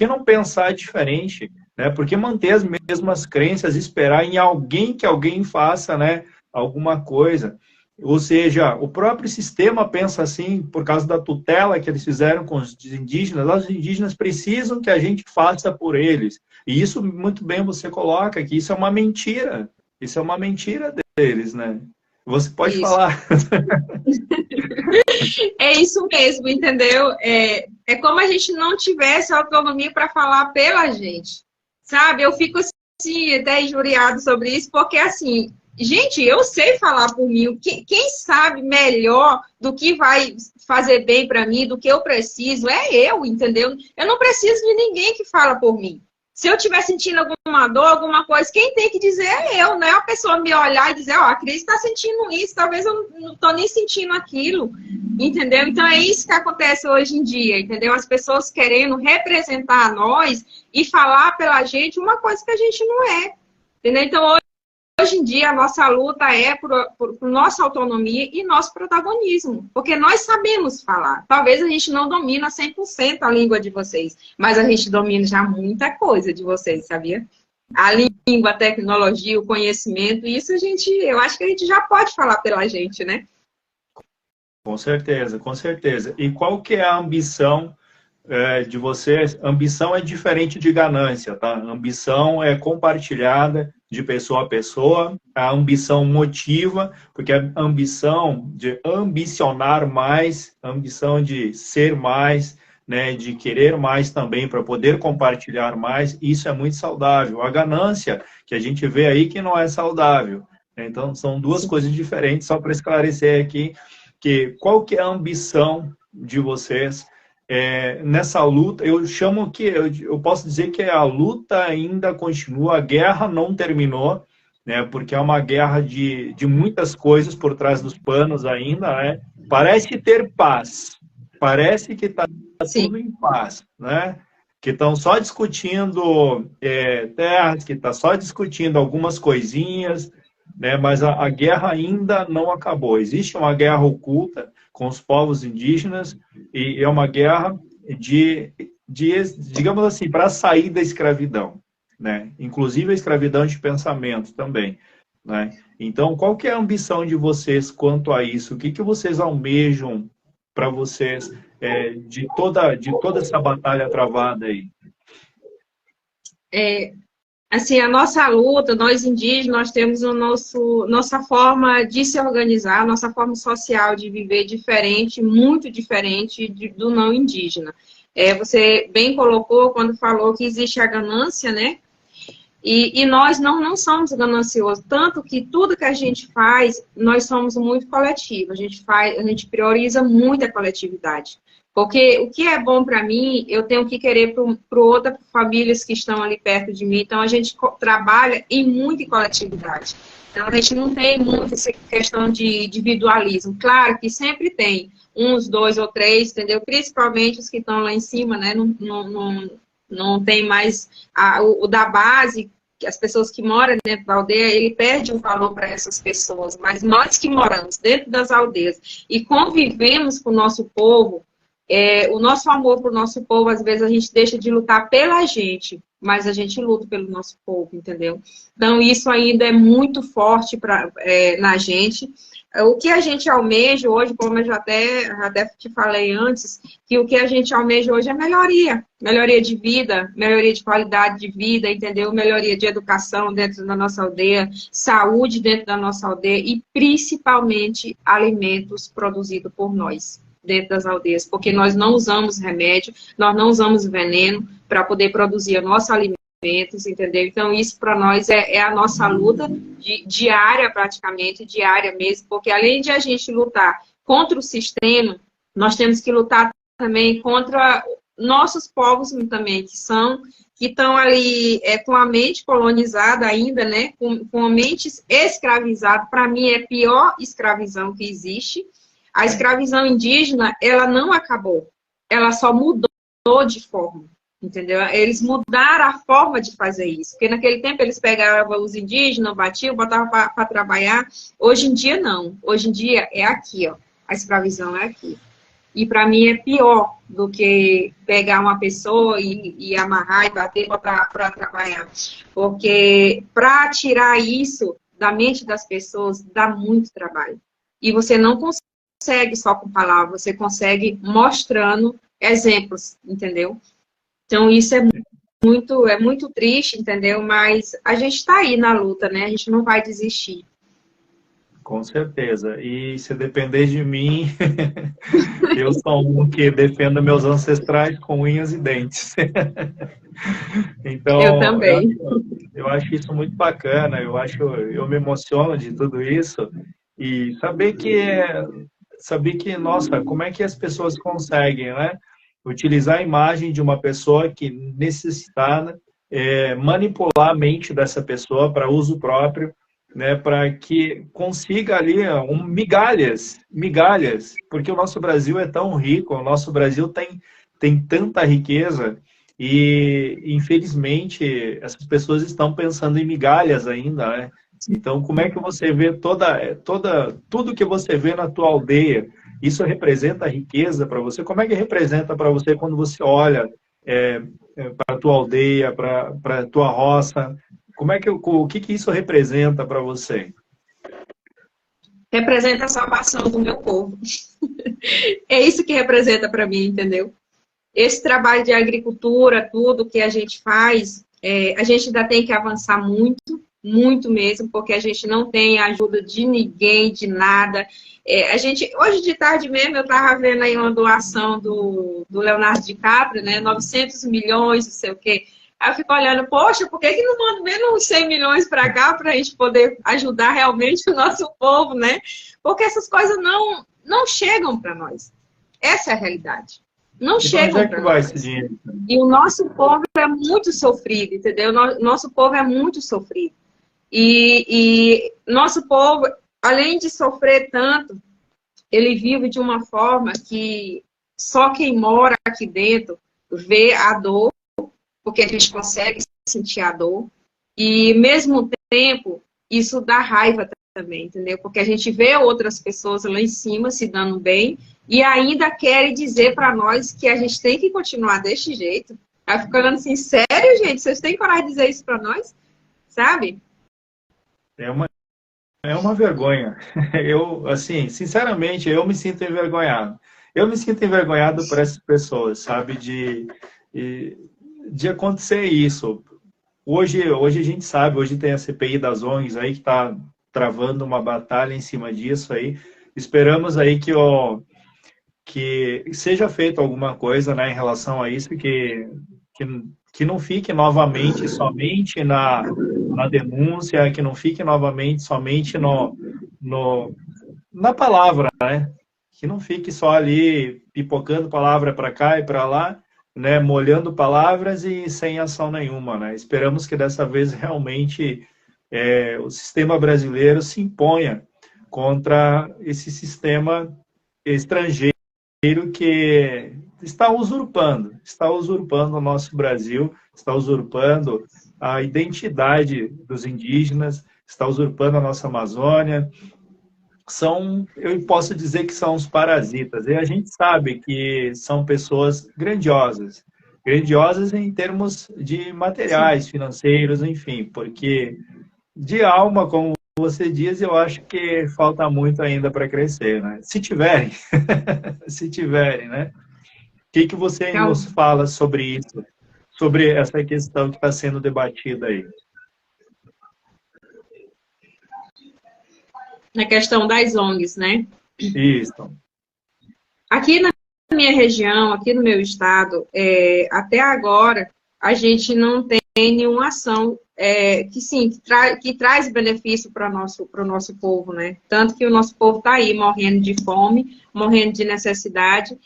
A: não pensar diferente? Né? Por que manter as mesmas crenças, esperar em alguém que alguém faça, né, alguma coisa? Ou seja, o próprio sistema pensa assim, por causa da tutela que eles fizeram com os indígenas, os indígenas precisam que a gente faça por eles. E isso, muito bem, você coloca que isso é uma mentira. Isso é uma mentira deles, né? Você pode
B: Isso.
A: falar.
B: É isso mesmo, entendeu? É como a gente não tivesse autonomia para falar pela gente, sabe? Eu fico assim, até injuriado sobre isso, porque assim, gente, eu sei falar por mim. Quem sabe melhor do que vai fazer bem para mim, do que eu preciso, é eu, entendeu? Eu não preciso de ninguém que fala por mim. Se eu estiver sentindo alguma dor, alguma coisa, quem tem que dizer é eu, não é a pessoa me olhar e dizer, ó, a Cris está sentindo isso, talvez eu não estou nem sentindo aquilo, entendeu? Então é isso que acontece hoje em dia, entendeu? As pessoas querendo representar nós e falar pela gente uma coisa que a gente não é, entendeu? Então hoje em dia, a nossa luta é por nossa autonomia e nosso protagonismo, porque nós sabemos falar. Talvez a gente não domina 100% a língua de vocês, mas a gente domina já muita coisa de vocês, sabia? A língua, a tecnologia, o conhecimento, isso eu acho que a gente já pode falar pela gente, né?
A: Com certeza, com certeza. E qual que é a ambição de vocês? Ambição é diferente de ganância, tá? Ambição é compartilhada de pessoa a pessoa. A ambição motiva, porque a ambição de ambicionar mais, a ambição de ser mais, né, de querer mais também para poder compartilhar mais, isso é muito saudável. A ganância, que a gente vê aí que não é saudável. Então, são duas coisas diferentes, só para esclarecer aqui, que qual que é a ambição de vocês nessa luta. Eu chamo que, eu posso dizer que a luta ainda continua, a guerra não terminou, né, porque é uma guerra de muitas coisas por trás dos panos ainda, né? Parece ter paz, parece que está tudo em paz, né? Que estão só discutindo terras, que está só discutindo algumas coisinhas, né? Mas a guerra ainda não acabou. Existe uma guerra oculta com os povos indígenas e é uma guerra digamos assim, para sair da escravidão, né? Inclusive a escravidão de pensamento também, né? Então, qual que é a ambição de vocês quanto a isso? O que que vocês almejam para vocês de toda essa batalha travada aí?
B: Assim, a nossa luta, nós indígenas, nós temos nossa forma de se organizar, nossa forma social de viver diferente, muito diferente do não indígena. Você bem colocou quando falou que existe a ganância, né? E nós não somos gananciosos, tanto que tudo que a gente faz, nós somos muito coletivo, a gente prioriza muito a coletividade. Porque o que é bom para mim, eu tenho que querer para outras famílias que estão ali perto de mim. Então, a gente trabalha muito em coletividade. Então, a gente não tem muito essa questão de individualismo. Claro que sempre tem uns, dois ou três, entendeu? Principalmente os que estão lá em cima, né? Não tem mais o da base, que as pessoas que moram dentro da aldeia, ele perde o valor para essas pessoas. Mas nós que moramos dentro das aldeias e convivemos com o nosso povo, o nosso amor para o nosso povo, às vezes a gente deixa de lutar pela gente, mas a gente luta pelo nosso povo, entendeu? Então, isso ainda é muito forte na gente. O que a gente almeja hoje, como eu já até te falei antes, que o que a gente almeja hoje é melhoria. Melhoria de vida, melhoria de qualidade de vida, entendeu? Melhoria de educação dentro da nossa aldeia, saúde dentro da nossa aldeia e, principalmente, alimentos produzidos por nós dentro das aldeias, porque nós não usamos remédio, nós não usamos veneno para poder produzir o nosso alimentos, entendeu? Então, isso para nós é a nossa luta diária, praticamente, diária mesmo, porque além de a gente lutar contra o sistema, nós temos que lutar também contra nossos povos também, que estão ali com a mente colonizada ainda, né? Com a mente escravizada. Para mim, é a pior escravidão que existe. A escravidão indígena, ela não acabou. Ela só mudou de forma, entendeu? Eles mudaram a forma de fazer isso. Porque naquele tempo eles pegavam os indígenas, batiam, botavam para trabalhar. Hoje em dia, não. Hoje em dia é aqui, ó. A escravidão é aqui. E para mim é pior do que pegar uma pessoa e amarrar e bater e botar para trabalhar. Porque para tirar isso da mente das pessoas dá muito trabalho. E você não consegue só com palavras, você consegue mostrando exemplos, entendeu? Então, isso é muito triste, entendeu? Mas a gente está aí na luta, né? A gente não vai desistir.
A: Com certeza. E se depender de mim, eu sou um que defendo meus ancestrais com unhas e dentes. Então,
B: eu também.
A: Eu acho isso muito bacana, eu me emociono de tudo isso. E saber que, nossa, como é que as pessoas conseguem, né? Utilizar a imagem de uma pessoa que necessitada, manipular a mente dessa pessoa para uso próprio, né, para que consiga ali migalhas, porque o nosso Brasil é tão rico, o nosso Brasil tem tanta riqueza e, infelizmente, essas pessoas estão pensando em migalhas ainda, né? Então, como é que você vê tudo que você vê na tua aldeia? Isso representa riqueza para você? Como é que representa para você quando você olha para a tua aldeia, para a tua roça? Como é que o que isso representa para você?
B: Representa a salvação do meu povo. É isso que representa para mim, entendeu? Esse trabalho de agricultura, tudo que a gente faz, a gente ainda tem que avançar muito, muito mesmo, porque a gente não tem ajuda de ninguém, de nada. Hoje de tarde mesmo, eu estava vendo aí uma doação do Leonardo DiCaprio, né? 900 milhões, não sei o quê. Aí eu fico olhando, poxa, por que não manda menos 100 milhões para cá para a gente poder ajudar realmente o nosso povo, né? Porque essas coisas não chegam para nós. Essa é a realidade. Não chegam para nós. E o nosso povo é muito sofrido, entendeu? Nosso povo é muito sofrido. E nosso povo, além de sofrer tanto, ele vive de uma forma que só quem mora aqui dentro vê a dor, porque a gente consegue sentir a dor. E, ao mesmo tempo, isso dá raiva também, entendeu? Porque a gente vê outras pessoas lá em cima se dando bem e ainda querem dizer para nós que a gente tem que continuar desse jeito. Aí fica olhando assim, sério, gente? Vocês têm coragem de dizer isso para nós? Sabe?
A: É uma vergonha. Eu, assim, sinceramente, eu me sinto envergonhado. Eu me sinto envergonhado por essas pessoas, sabe? De acontecer isso. Hoje a gente sabe, hoje tem a CPI das ONGs aí que está travando uma batalha em cima disso aí. Esperamos aí que seja feito alguma coisa, né, em relação a isso, que não fique novamente somente na denúncia, que não fique novamente somente na palavra, né? Que não fique só ali pipocando palavra para cá e para lá, né? Molhando palavras e sem ação nenhuma, né? Esperamos que dessa vez realmente o sistema brasileiro se imponha contra esse sistema estrangeiro que está usurpando o nosso Brasil, está usurpando a identidade dos indígenas, está usurpando a nossa Amazônia. Eu posso dizer que são os parasitas. E a gente sabe que são pessoas grandiosas em termos de materiais, financeiros, enfim, porque de alma, como você diz, eu acho que falta muito ainda para crescer, né? Se tiverem, se tiverem, né? O que você nos fala sobre isso, sobre essa questão que está sendo debatida aí?
B: Na questão das ONGs, né?
A: Isso.
B: Aqui na minha região, aqui no meu estado, até agora, a gente não tem nenhuma ação que traz benefício para o nosso povo, né? Tanto que o nosso povo está aí morrendo de fome, morrendo de necessidade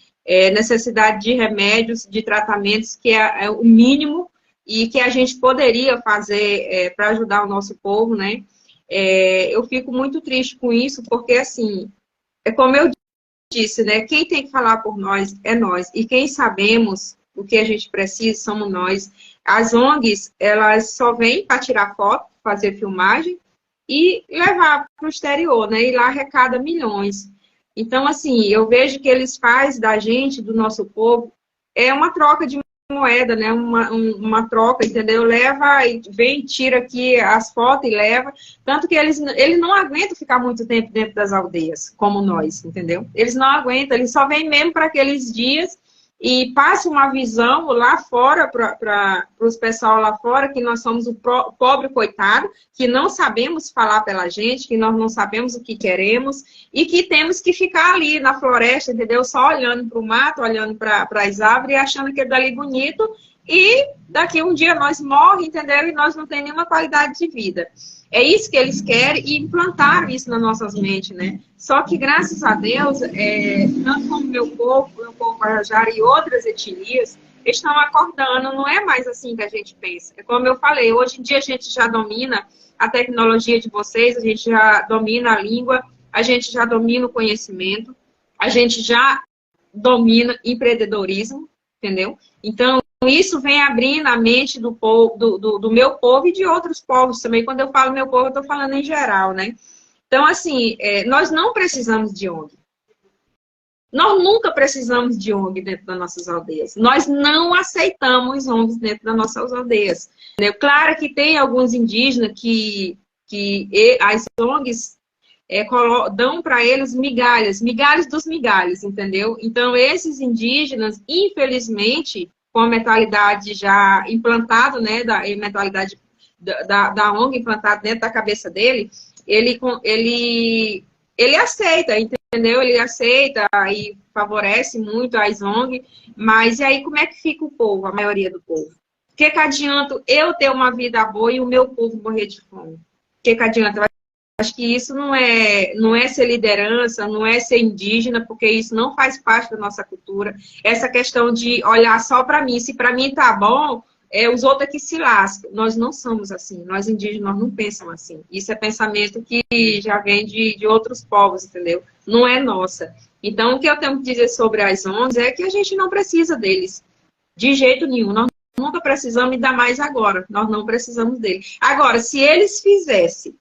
B: de remédios, de tratamentos, que é o mínimo e que a gente poderia fazer para ajudar o nosso povo, né? Eu fico muito triste com isso, porque, assim, como eu disse, né? Quem tem que falar por nós é nós. E quem sabemos o que a gente precisa somos nós. As ONGs, elas só vêm para tirar foto, fazer filmagem e levar para o exterior, né? E lá arrecada milhões. Então, assim, eu vejo que eles fazem da gente, do nosso povo, uma troca de moeda, né? Uma troca, entendeu? Leva e vem, tira aqui as fotos e leva. Tanto que eles não aguentam ficar muito tempo dentro das aldeias, como nós, entendeu? Eles não aguentam, eles só vêm mesmo para aqueles dias e passam uma visão lá fora, para os pessoal lá fora, que nós somos o pobre coitado, que não sabemos falar pela gente, que nós não sabemos o que queremos e que temos que ficar ali na floresta, entendeu? Só olhando para o mato, olhando para as árvores e achando aquilo dali bonito e daqui um dia nós morremos, entendeu? E nós não temos nenhuma qualidade de vida. É isso que eles querem e implantaram isso nas nossas mentes, né? Só que, graças a Deus, tanto como meu povo Guajajara e outras etnias, estão acordando, não é mais assim que a gente pensa. É como eu falei, hoje em dia a gente já domina a tecnologia de vocês, a gente já domina a língua, a gente já domina o conhecimento, a gente já domina empreendedorismo, entendeu? Então, isso vem abrindo a mente do povo, do meu povo e de outros povos também. Quando eu falo meu povo, eu estou falando em geral, né? Então, assim, nós não precisamos de ONG. Nós nunca precisamos de ONG dentro das nossas aldeias. Nós não aceitamos ONGs dentro das nossas aldeias. Entendeu? Claro que tem alguns indígenas que as ONGs dão para eles migalhas, migalhas dos migalhas, entendeu? Então, esses indígenas, infelizmente, com a mentalidade já implantada, né, da mentalidade da ONG implantada dentro da cabeça dele, ele aceita, entendeu? Ele aceita e favorece muito as ONG, mas e aí como é que fica o povo, a maioria do povo? O que adianta eu ter uma vida boa e o meu povo morrer de fome? O que adianta? Acho que isso não é ser liderança, não é ser indígena, porque isso não faz parte da nossa cultura. Essa questão de olhar só para mim, se para mim tá bom, os outros é que se lascam. Nós não somos assim, nós indígenas nós não pensamos assim. Isso é pensamento que já vem de outros povos, entendeu? Não é nossa. Então, o que eu tenho que dizer sobre as ONGs é que a gente não precisa deles, de jeito nenhum. Nós nunca precisamos, ainda mais agora. Nós não precisamos deles. Agora, se eles fizessem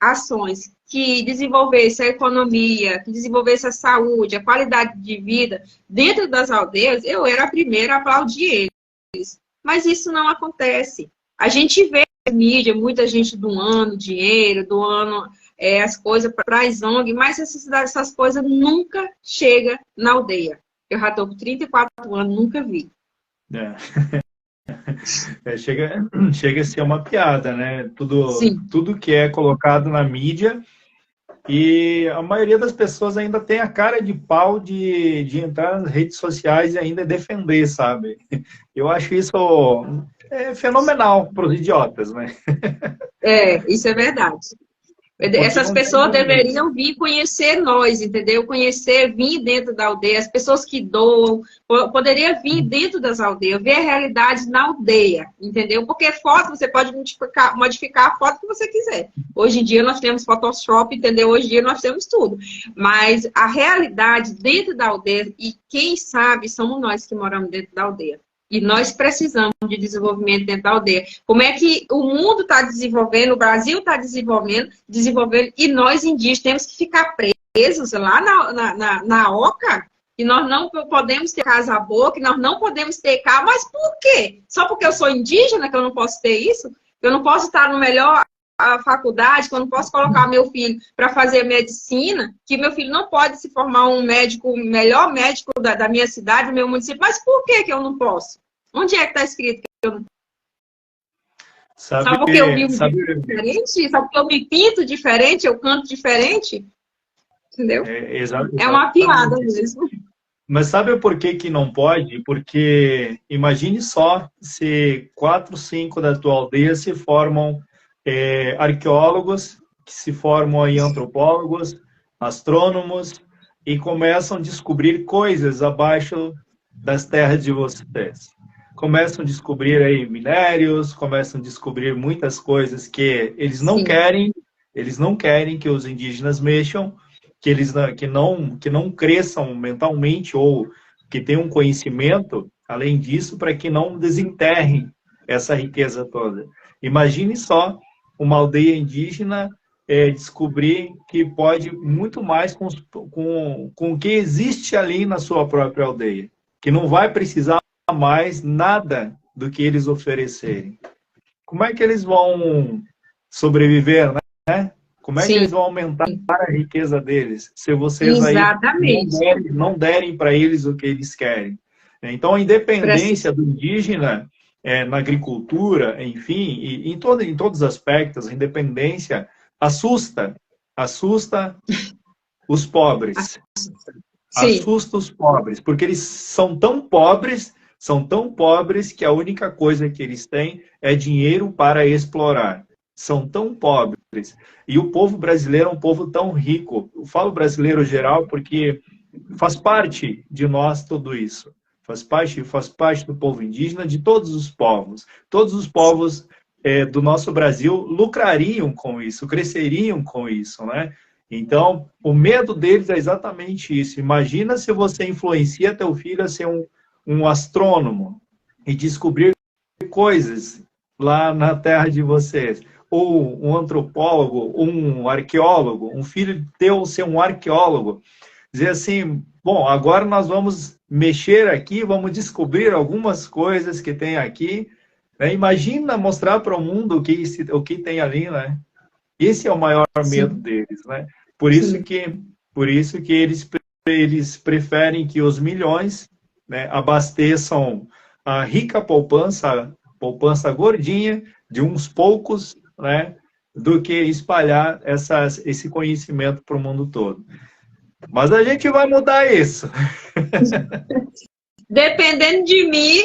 B: ações que desenvolvessem a economia, que desenvolvessem a saúde, a qualidade de vida dentro das aldeias, eu era a primeira a aplaudir eles. Mas isso não acontece. A gente vê na mídia muita gente doando dinheiro, doando as coisas para as ONG, mas essas coisas nunca chegam na aldeia. Eu já estou com 34 anos, nunca vi.
A: Chega a ser uma piada, né? Tudo que é colocado na mídia, e a maioria das pessoas ainda tem a cara de pau de entrar nas redes sociais e ainda defender, sabe? Eu acho isso fenomenal para os idiotas, né?
B: Isso é verdade. Essas pessoas deveriam vir conhecer nós, entendeu? Vir dentro da aldeia. As pessoas que doam, poderiam vir dentro das aldeias, ver a realidade na aldeia, entendeu? Porque foto, você pode modificar a foto que você quiser. Hoje em dia nós temos Photoshop, entendeu? Hoje em dia nós temos tudo. Mas a realidade dentro da aldeia, e quem sabe somos nós que moramos dentro da aldeia. E nós precisamos de desenvolvimento dentro da aldeia. Como é que o mundo está desenvolvendo, o Brasil está desenvolvendo, e nós indígenas temos que ficar presos lá na oca, que nós não podemos ter casa boa, que nós não podemos ter carro. Mas por quê? Só porque eu sou indígena que eu não posso ter isso? Eu não posso estar no melhor faculdade, que eu não posso colocar meu filho para fazer medicina, que meu filho não pode se formar um médico, o melhor médico da minha cidade, do meu município. Mas por que eu não posso? Onde é que está escrito que eu não posso? Só porque eu vivo diferente? Só porque eu me pinto diferente, eu canto diferente? Entendeu? É uma piada mesmo.
A: Mas sabe por que não pode? Porque imagine só se 4, 5 da tua aldeia se formam arqueólogos, que se formam aí antropólogos, astrônomos, e começam a descobrir coisas abaixo das terras de vocês. Começam a descobrir aí minérios, começam a descobrir muitas coisas que eles não querem que os indígenas mexam, que não cresçam mentalmente ou que tenham conhecimento, além disso, para que não desenterrem essa riqueza toda. Imagine só uma aldeia indígena descobrir que pode muito mais com o que existe ali na sua própria aldeia, que não vai precisar mais nada do que eles oferecerem. Como é que eles vão sobreviver, né? Como é que eles vão aumentar a riqueza deles, se vocês aí não derem para eles o que eles querem? Então, a independência do indígena na agricultura, enfim, e em todos os aspectos, a independência assusta os pobres. Assusta os pobres, porque eles são tão pobres que a única coisa que eles têm é dinheiro para explorar. São tão pobres. E o povo brasileiro é um povo tão rico. Eu falo brasileiro geral porque faz parte de nós tudo isso. faz parte do povo indígena, de todos os povos. Todos os povos do nosso Brasil lucrariam com isso, cresceriam com isso, né? Então, o medo deles é exatamente isso. Imagina se você influencia teu filho a ser um astrônomo e descobrir coisas lá na terra de vocês. Ou um antropólogo, um arqueólogo, um filho teu ser um arqueólogo. Dizer assim, bom, agora nós vamos mexer aqui, vamos descobrir algumas coisas que tem aqui. Né? Imagina mostrar para o mundo o que tem ali, né? Esse é o maior medo deles, né? Por isso que eles preferem que os milhões, né, abasteçam a rica poupança gordinha de uns poucos, né, do que espalhar esse conhecimento para o mundo todo. Mas a gente vai mudar isso.
B: Dependendo de mim,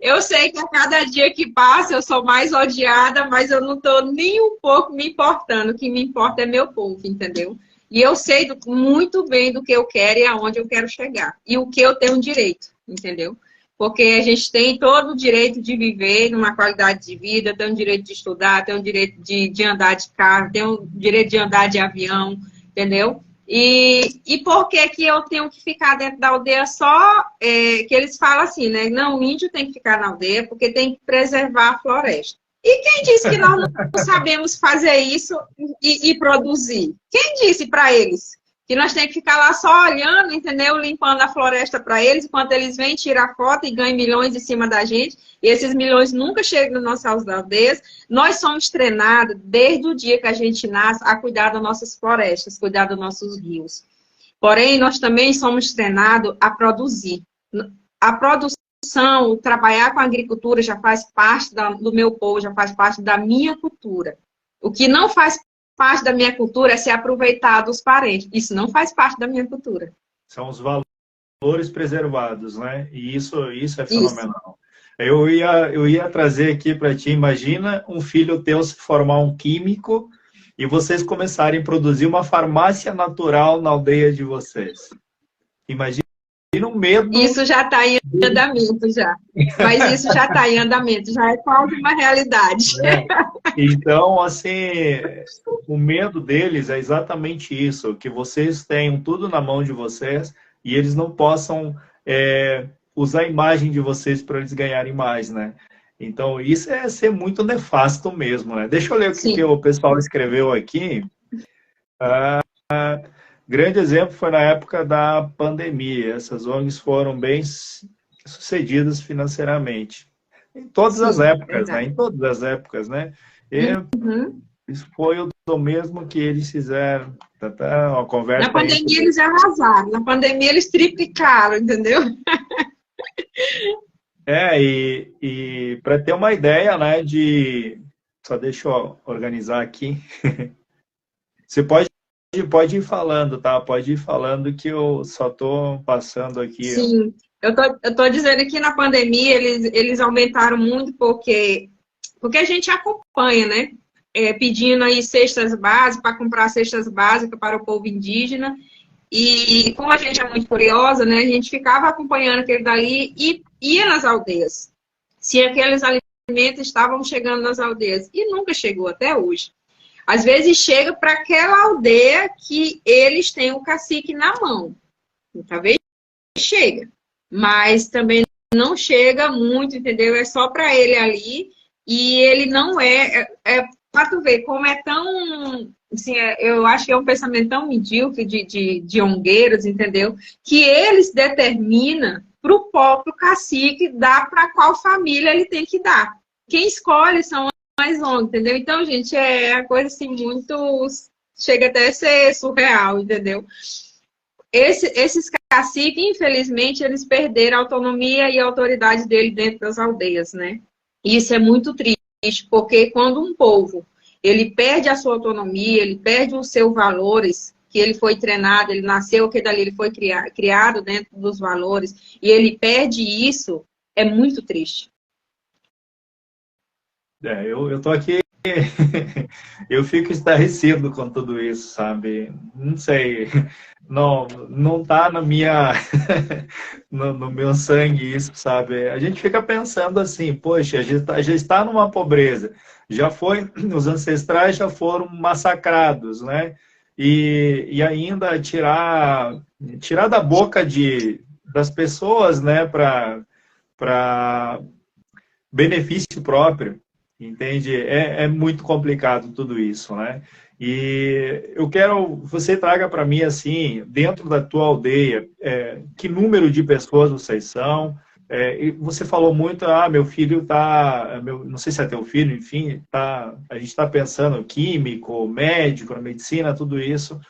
B: eu sei que a cada dia que passa eu sou mais odiada, mas eu não estou nem um pouco me importando. O que me importa é meu povo, entendeu? E eu sei muito bem do que eu quero e aonde eu quero chegar. E o que eu tenho direito, entendeu? Porque a gente tem todo o direito de viver numa qualidade de vida, tem o direito de estudar, tem o direito de andar de carro, tem o direito de andar de avião, entendeu? E por que que eu tenho que ficar dentro da aldeia só? Que eles falam assim, né? Não, o índio tem que ficar na aldeia porque tem que preservar a floresta. E quem disse que nós não sabemos fazer isso e produzir? Quem disse para eles que nós temos que ficar lá só olhando, entendeu? Limpando a floresta para eles, enquanto eles vêm tirar foto e ganham milhões em cima da gente. E esses milhões nunca chegam nas nossas aldeias. Nós somos treinados, desde o dia que a gente nasce, a cuidar das nossas florestas, cuidar dos nossos rios. Porém, nós também somos treinados a produzir. A produção, o trabalhar com a agricultura já faz parte do meu povo, já faz parte da minha cultura. O que não faz parte da minha cultura é ser aproveitado dos parentes. Isso não faz parte da minha cultura.
A: São os valores preservados, né? E isso é fenomenal. Eu ia trazer aqui para ti, imagina um filho teu se formar um químico e vocês começarem a produzir uma farmácia natural na aldeia de vocês. Imagina um medo...
B: Isso já está em andamento, já. Mas isso já está em andamento, já é quase uma realidade.
A: Então, assim, o medo deles é exatamente isso, que vocês tenham tudo na mão de vocês e eles não possam usar a imagem de vocês para eles ganharem mais, né? Então, isso é ser muito nefasto mesmo, né? Deixa eu ler o que o pessoal escreveu aqui. Grande exemplo foi na época da pandemia. Essas ONGs foram bem sucedidas financeiramente. Em todas as épocas, né? Em todas as épocas, né? E isso foi o mesmo que eles fizeram. Uma conversa
B: na pandemia eles arrasaram. Na pandemia eles triplicaram, entendeu?
A: E para ter uma ideia, né, só deixa eu organizar aqui. Você pode ir falando, tá? Pode ir falando que eu só estou passando aqui.
B: Sim, eu tô dizendo que na pandemia eles aumentaram muito porque a gente acompanha, né? Pedindo aí cestas básicas, para comprar cestas básicas para o povo indígena. E como a gente é muito curiosa, né? A gente ficava acompanhando aquele dali e ia nas aldeias. Se aqueles alimentos estavam chegando nas aldeias. E nunca chegou até hoje. Às vezes chega para aquela aldeia que eles têm o cacique na mão. Talvez chega. Mas também não chega muito, entendeu? É só para ele ali. E ele não para tu ver como é tão... Assim, eu acho que é um pensamento tão medíocre de ongueiros, entendeu? Que eles determinam para o próprio cacique dar para qual família ele tem que dar. Quem escolhe são as ONGs, entendeu? Então, gente, é a coisa assim muito... Chega até a ser surreal, entendeu? Esses caciques, infelizmente, eles perderam a autonomia e a autoridade dele dentro das aldeias, né? E isso é muito triste, porque quando um povo ele perde a sua autonomia, ele perde os seus valores, que ele foi treinado, ele nasceu, que dali ele foi criado dentro dos valores, e ele perde isso, é muito triste.
A: Eu tô aqui eu fico estarrecido com tudo isso, sabe? Não sei, não tá na minha, no meu sangue isso, sabe? A gente fica pensando assim, poxa, já está numa pobreza, os ancestrais já foram massacrados, né? E ainda tirar da boca das pessoas, né, para benefício próprio, entende? É muito complicado tudo isso, né? E eu quero você traga para mim assim, dentro da tua aldeia, que número de pessoas vocês são? E você falou muito, meu filho tá, não sei se é teu filho, enfim, a gente está pensando químico, médico, na medicina, tudo isso.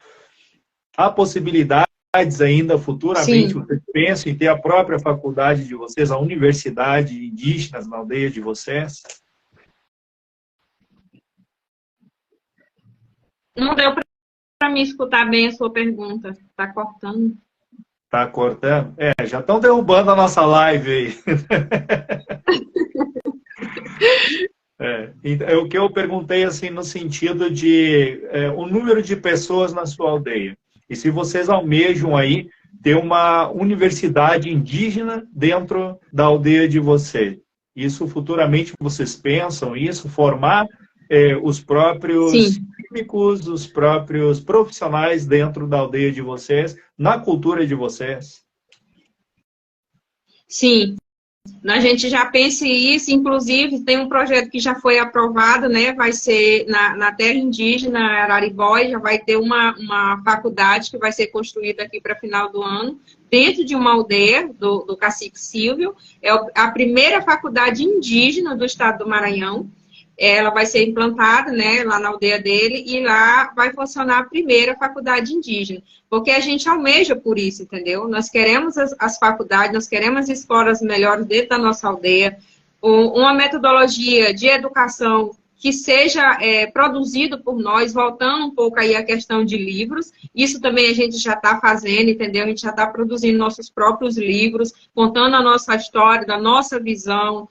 A: Há possibilidades ainda futuramente,
B: Sim.
A: vocês pensam em ter a própria faculdade de vocês, a universidade indígena na aldeia de vocês?
B: Não deu para me escutar bem a sua pergunta. Está cortando.
A: Tá cortando? Já estão derrubando a nossa live aí. O que eu perguntei assim no sentido de o número de pessoas na sua aldeia. E se vocês almejam aí ter uma universidade indígena dentro da aldeia de vocês. Isso futuramente vocês pensam isso, formar os próprios
B: Sim,
A: químicos, os próprios profissionais dentro da aldeia de vocês, na cultura de vocês?
B: sim. A gente já pensa isso, inclusive tem um projeto que já foi aprovado, né? Vai ser na terra indígena, Araribóia, já vai ter uma faculdade que vai ser construída aqui para final do ano, dentro de uma aldeia do Cacique Silvio. É a primeira faculdade indígena do estado do Maranhão. Ela vai ser implantada, né, lá na aldeia dele, e lá vai funcionar a primeira faculdade indígena, porque a gente almeja por isso, entendeu? Nós queremos as faculdades, nós queremos as escolas melhores dentro da nossa aldeia, uma metodologia de educação que seja produzido por nós, voltando um pouco aí à questão de livros, isso também a gente já está fazendo, entendeu? A gente já está produzindo nossos próprios livros, contando a nossa história, da nossa visão,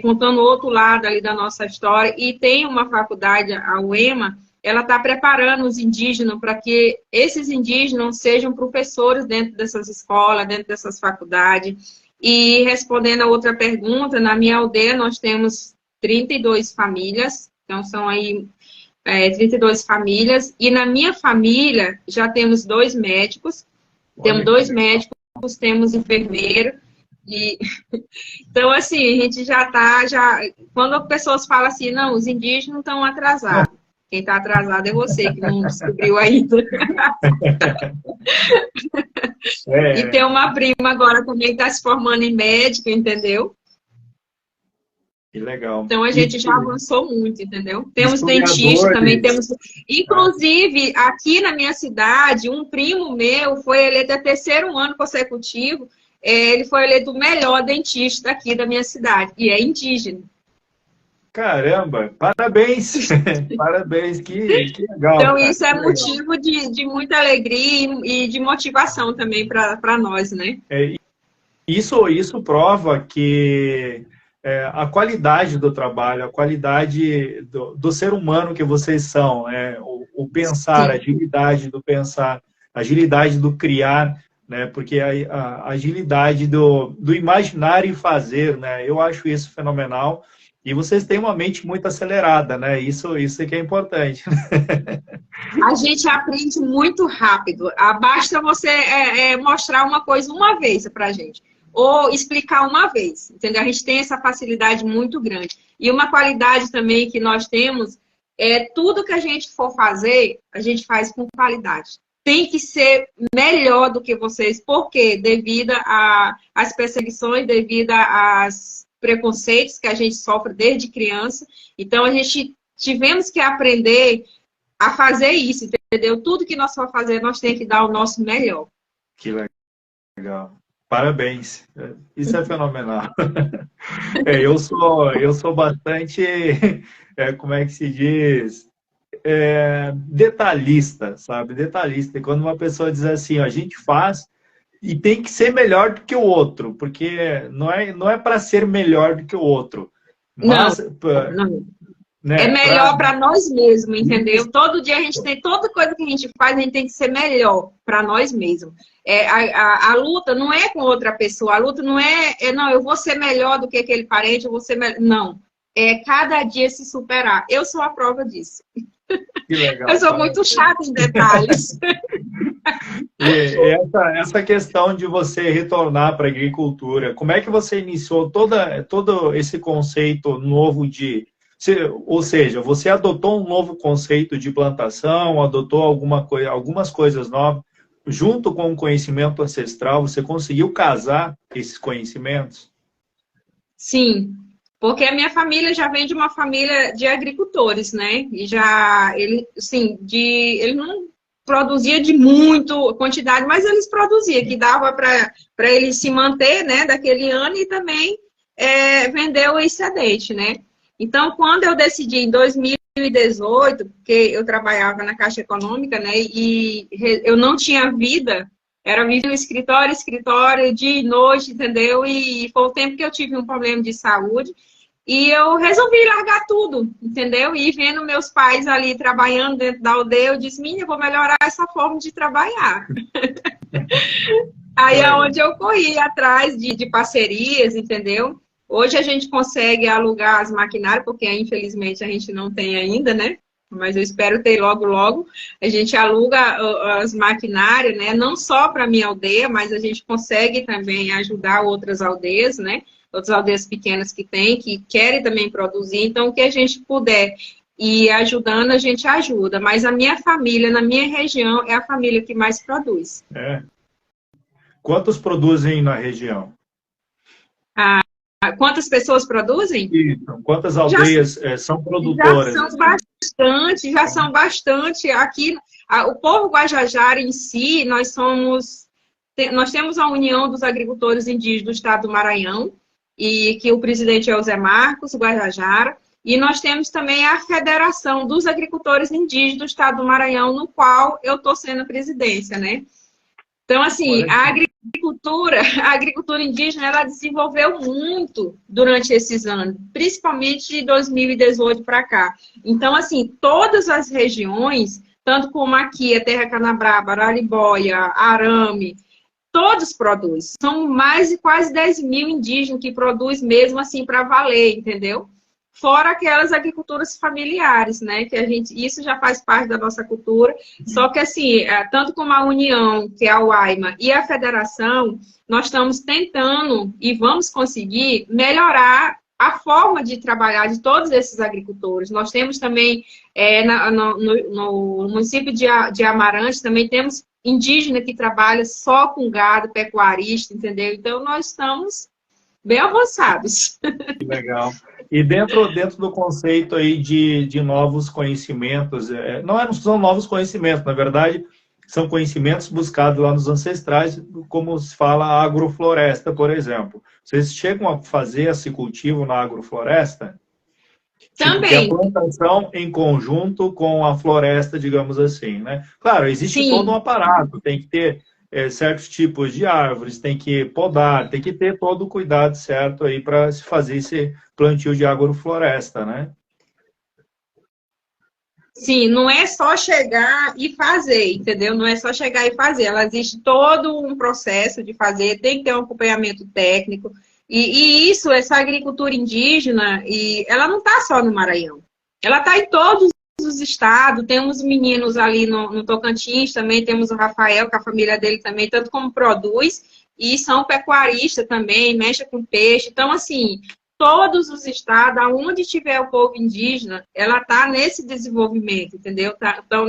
B: contando o outro lado ali da nossa história, e tem uma faculdade, a UEMA, ela está preparando os indígenas para que esses indígenas sejam professores dentro dessas escolas, dentro dessas faculdades. E respondendo a outra pergunta, na minha aldeia nós temos 32 famílias, então são aí 32 famílias, e na minha família já temos 2 médicos, temos 2 médicos, temos enfermeiro. E, então, assim, a gente já está, quando as pessoas falam assim, não, os indígenas estão atrasados. Quem está atrasado é você, que não descobriu ainda. E tem uma prima agora também que está se formando em médico, entendeu?
A: Que legal.
B: Então, a gente já avançou muito, entendeu? Temos
A: Historiadores.
B: dentista, também temos... Inclusive, aqui na minha cidade, um primo meu foi eleito a 3º ano consecutivo. Ele foi eleito o melhor dentista aqui da minha cidade, e é indígena.
A: Caramba, parabéns! Parabéns, que legal.
B: Então,
A: cara,
B: isso é motivo de muita alegria e de motivação também para nós, né?
A: Isso prova que a qualidade do trabalho, a qualidade do ser humano que vocês são, o pensar,
B: Sim.
A: a agilidade do pensar, a agilidade do criar, né? Porque a agilidade do imaginar e fazer, né? Eu acho isso fenomenal. E vocês têm uma mente muito acelerada, né? Isso é que é importante.
B: A gente aprende muito rápido. Basta você mostrar uma coisa uma vez para a gente, ou explicar uma vez, entendeu? A gente tem essa facilidade muito grande. E uma qualidade também que nós temos tudo que a gente for fazer, a gente faz com qualidade. Tem que ser melhor do que vocês, porque devido às perseguições, devido às preconceitos que a gente sofre desde criança. Então, a gente tivemos que aprender a fazer isso, entendeu? Tudo que nós for fazer, nós temos que dar o nosso melhor.
A: Que legal. Parabéns. Isso é fenomenal. Eu sou bastante, como é que se diz? Detalhista, sabe? Detalhista. E quando uma pessoa diz assim, ó, a gente faz e tem que ser melhor do que o outro, porque não é para ser melhor do que o outro, mas
B: não. É
A: né?
B: melhor para nós mesmos, entendeu? Todo dia a gente tem, toda coisa que a gente faz, a gente tem que ser melhor para nós mesmos. A luta não é com outra pessoa, a luta não não, eu vou ser melhor do que aquele parente, eu vou ser melhor. Não. É cada dia se superar. Eu sou a prova disso.
A: Que legal.
B: Eu sou muito chata em detalhes.
A: E essa questão de você retornar para a agricultura, como é que você iniciou todo esse conceito novo ou seja, você adotou um novo conceito de plantação, adotou algumas coisas novas, junto com o conhecimento ancestral, você conseguiu casar esses conhecimentos?
B: Sim, porque a minha família já vem de uma família de agricultores, né? E ele não produzia de muito quantidade, mas eles produziam, que dava para ele se manter, né, daquele ano e também vender o excedente, né? Então, quando eu decidi em 2018, porque eu trabalhava na Caixa Econômica, né, e eu não tinha vida, era viver no escritório, dia e noite, entendeu? E foi o tempo que eu tive um problema de saúde. E eu resolvi largar tudo, entendeu? E vendo meus pais ali trabalhando dentro da aldeia, eu disse, minha, eu vou melhorar essa forma de trabalhar. Aí é onde eu corri atrás de parcerias, entendeu? Hoje a gente consegue alugar as maquinárias, porque infelizmente a gente não tem ainda, né? Mas eu espero ter logo, logo. A gente aluga as maquinárias, né? Não só para a minha aldeia, mas a gente consegue também ajudar outras aldeias, né? Outras aldeias pequenas que tem, que querem também produzir. Então, o que a gente puder ir ajudando, a gente ajuda. Mas a minha família, na minha região, é a família que mais produz.
A: Quantos produzem na região?
B: Quantas pessoas produzem?
A: Isso. Quantas aldeias são produtoras?
B: Já são bastante. Aqui, o povo Guajajara em si, nós temos a União dos Agricultores Indígenas do Estado do Maranhão, e que o presidente é o Zé Marcos Guajajara, e nós temos também a Federação dos Agricultores Indígenas do Estado do Maranhão, no qual eu estou sendo a presidência, né? Então, assim, a agricultura indígena, ela desenvolveu muito durante esses anos, principalmente de 2018 para cá. Então, assim, todas as regiões, tanto como aqui, a Terra Canabrava, Araribóia, Arame, todos produzem. São mais de quase 10 mil indígenas que produzem mesmo assim para valer, entendeu? Fora aquelas agriculturas familiares, né? Que isso já faz parte da nossa cultura. Só que assim, tanto como a União, que é a UAIMA, e a Federação, nós estamos tentando e vamos conseguir melhorar a forma de trabalhar de todos esses agricultores. Nós temos também, no município de Amarante, também temos indígena que trabalha só com gado, pecuarista, entendeu? Então, nós estamos bem avançados.
A: Que legal. E dentro do conceito aí de novos conhecimentos, não são novos conhecimentos, na verdade, são conhecimentos buscados lá nos ancestrais, como se fala agrofloresta, por exemplo. Vocês chegam a fazer esse cultivo na agrofloresta?
B: Também.
A: Tipo, que é a plantação em conjunto com a floresta, digamos assim, né? Claro, existe todo um aparato, tem que ter certos tipos de árvores, tem que podar, tem que ter todo o cuidado certo aí para se fazer esse plantio de agrofloresta, né?
B: Sim, não é só chegar e fazer, entendeu? Não é só chegar e fazer. Ela existe todo um processo de fazer, tem que ter um acompanhamento técnico. E essa agricultura indígena, ela não está só no Maranhão. Ela está em todos os estados. Temos meninos ali no Tocantins também, temos o Rafael, com a família dele também, tanto como produz, e são pecuaristas também, mexe com peixe. Então, assim, todos os estados, aonde tiver o povo indígena, ela está nesse desenvolvimento, entendeu? Então,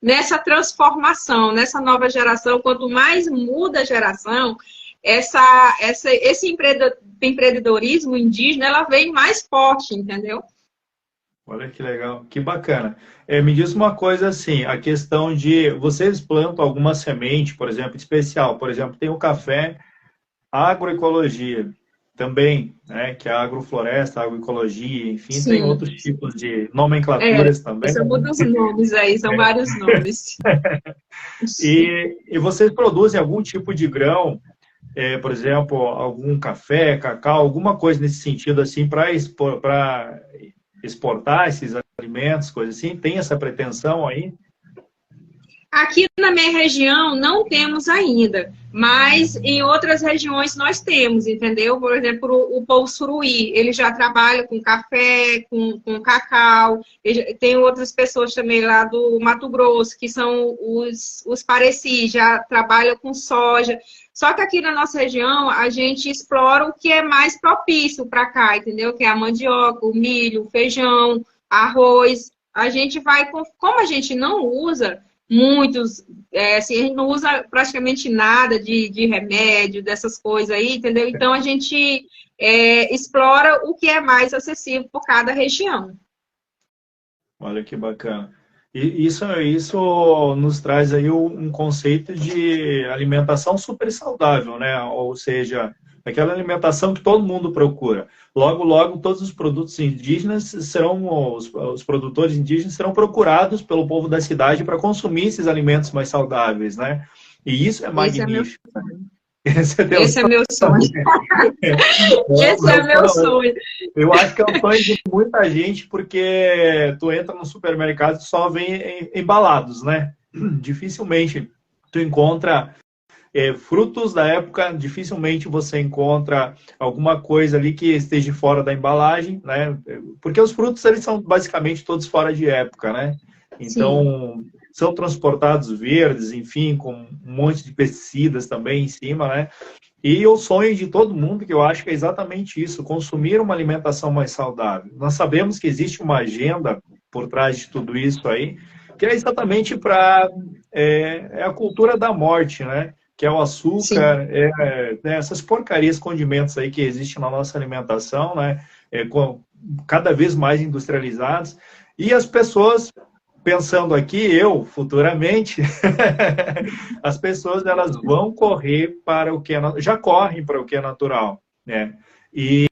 B: nessa transformação, nessa nova geração, quanto mais muda a geração, esse empreendedorismo indígena, ela vem mais forte, entendeu?
A: Olha que legal, que bacana. Me diz uma coisa assim, a questão de vocês plantam alguma semente, por exemplo, especial, por exemplo, tem o café agroecologia também, né, que é a agrofloresta, a agroecologia, enfim,
B: Sim.
A: Tem outros tipos de nomenclaturas também.
B: São muitos nomes aí, são vários nomes.
A: E vocês produzem algum tipo de grão, por exemplo, algum café, cacau, alguma coisa nesse sentido assim para exportar esses alimentos, coisas assim? Tem essa pretensão aí?
B: Aqui na minha região não temos ainda, mas em outras regiões nós temos, entendeu? Por exemplo, o povo suruí, ele já trabalha com café, com cacau. Tem outras pessoas também lá do Mato Grosso, que são os Pareci, já trabalham com soja. Só que aqui na nossa região a gente explora o que é mais propício para cá, entendeu? Que é a mandioca, o milho, o feijão, arroz. A gente vai, como a gente não usa muitos, assim, a gente não usa praticamente nada de remédio, dessas coisas aí, entendeu? Então, a gente explora o que é mais acessível por cada região.
A: Olha que bacana. E isso nos traz aí um conceito de alimentação super saudável, né? Ou seja, aquela alimentação que todo mundo procura. Logo, logo, todos os produtos indígenas serão, os produtores indígenas serão procurados pelo povo da cidade para consumir esses alimentos mais saudáveis, né? E isso é magnífico.
B: Esse é meu sonho. Esse é meu sonho.
A: Eu acho que é o sonho de muita gente, porque tu entra no supermercado e só vem embalados, né? Dificilmente tu encontra frutos da época, dificilmente você encontra alguma coisa ali que esteja fora da embalagem, né? Porque os frutos, eles são basicamente todos fora de época, né? Então, sim, são transportados verdes, enfim, com um monte de pesticidas também em cima, né? E o sonho de todo mundo, que eu acho que é exatamente isso, consumir uma alimentação mais saudável. Nós sabemos que existe uma agenda por trás de tudo isso aí, que é exatamente para a cultura da morte, né? Que é o açúcar, essas porcarias, condimentos aí que existem na nossa alimentação, né? Cada vez mais industrializados. E as pessoas, pensando aqui, eu, futuramente, as pessoas, elas vão correr para o que já correm para o que é natural, né? E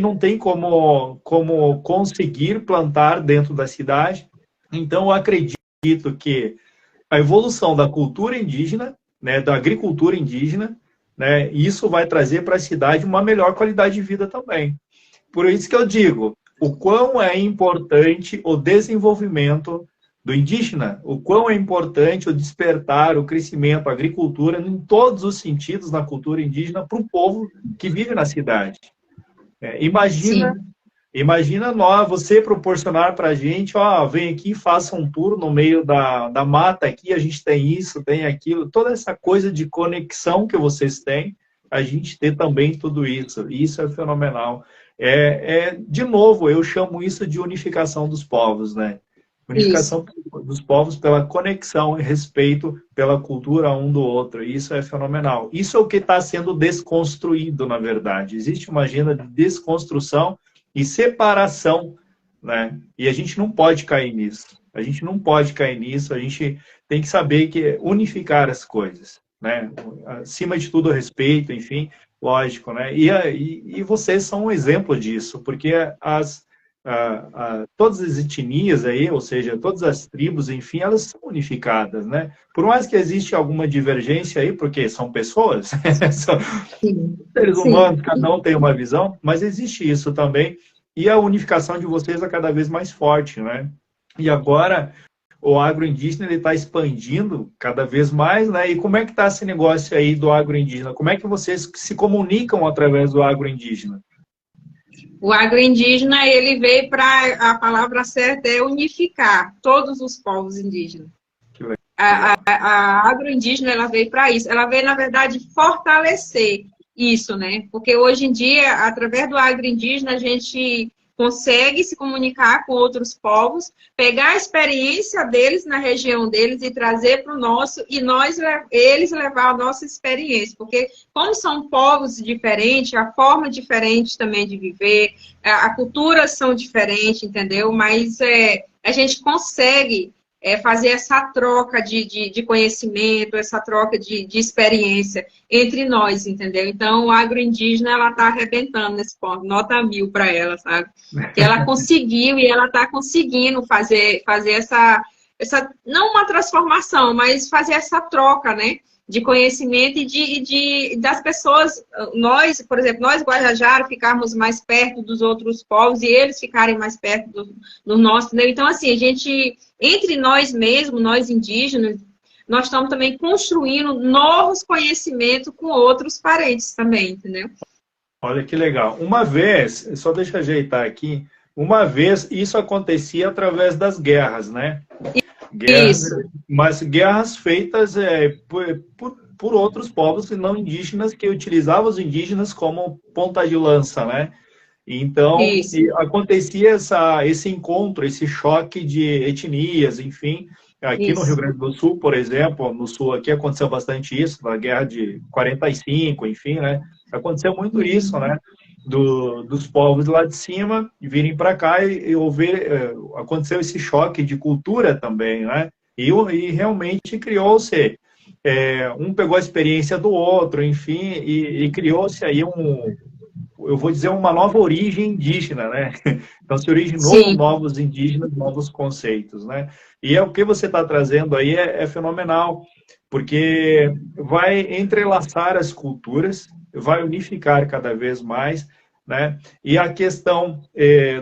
A: não tem como conseguir plantar dentro da cidade. Então, eu acredito que a evolução da cultura indígena, né, da agricultura indígena, né, isso vai trazer para a cidade uma melhor qualidade de vida também. Por isso que eu digo, o quão é importante o desenvolvimento do indígena, o quão é importante o despertar, o crescimento, a agricultura, em todos os sentidos na cultura indígena, para o povo que vive na cidade. Imagina você proporcionar para a gente, vem aqui, faça um tour no meio da mata aqui, a gente tem isso, tem aquilo, toda essa coisa de conexão que vocês têm, a gente ter também tudo isso. Isso é fenomenal. De novo, eu chamo isso de unificação dos povos, né? Unificação dos povos pela conexão e respeito pela cultura um do outro. Isso é fenomenal. Isso é o que está sendo desconstruído, na verdade. Existe uma agenda de desconstrução e separação, né? E a gente não pode cair nisso. A gente não pode cair nisso. A gente tem que saber que unificar as coisas, né? Acima de tudo, respeito, enfim, lógico, né? E vocês são um exemplo disso, porque todas as etnias aí, ou seja, todas as tribos, enfim, elas são unificadas, né? Por mais que existe alguma divergência aí, porque são pessoas, são seres humanos, cada um tem uma visão, mas existe isso também, e a unificação de vocês é cada vez mais forte, né? E agora o agroindígena está expandindo cada vez mais, né? E como é que está esse negócio aí do agroindígena? Como é que vocês se comunicam através do agroindígena?
B: O agroindígena, ele veio para, a palavra certa é unificar todos os povos indígenas. A agroindígena, ela veio para isso. Ela veio, na verdade, fortalecer isso, né? Porque hoje em dia, através do agroindígena, a gente consegue se comunicar com outros povos, pegar a experiência deles na região deles e trazer para o nosso, e eles levar a nossa experiência. Porque como são povos diferentes, a forma diferente também de viver, a cultura são diferentes, entendeu? Mas a gente consegue fazer essa troca de conhecimento, essa troca de experiência entre nós, entendeu? Então, o agroindígena, ela está arrebentando nesse ponto, nota 1000 para ela, sabe? Que ela conseguiu e ela está conseguindo fazer essa, não uma transformação, mas fazer essa troca, né? de conhecimento das pessoas, nós, por exemplo, nós Guajajara, ficarmos mais perto dos outros povos e eles ficarem mais perto do nosso, entendeu? Então, assim, a gente, entre nós mesmos, nós indígenas, nós estamos também construindo novos conhecimentos com outros parentes também, entendeu?
A: Olha que legal. Uma vez, só deixa eu ajeitar aqui, uma vez isso acontecia através das guerras, né? Guerras,
B: Isso.
A: mas guerras feitas por outros povos e não indígenas que utilizavam os indígenas como ponta de lança, né? Então,
B: Isso.
A: acontecia esse encontro, esse choque de etnias, enfim. Aqui no Rio
B: Isso.
A: Grande do Sul, por exemplo, no Sul aqui aconteceu bastante isso, na Guerra de 45, enfim, né? Aconteceu muito isso, né? Dos povos lá de cima virem para cá e aconteceu esse choque de cultura também, né? E realmente criou-se, um pegou a experiência do outro, enfim, e criou-se aí eu vou dizer, uma nova origem indígena, né? Então se originou
B: Sim.
A: novos indígenas, novos conceitos, né? E o que você está trazendo aí é fenomenal, porque vai entrelaçar as culturas, vai unificar cada vez mais, né? E a questão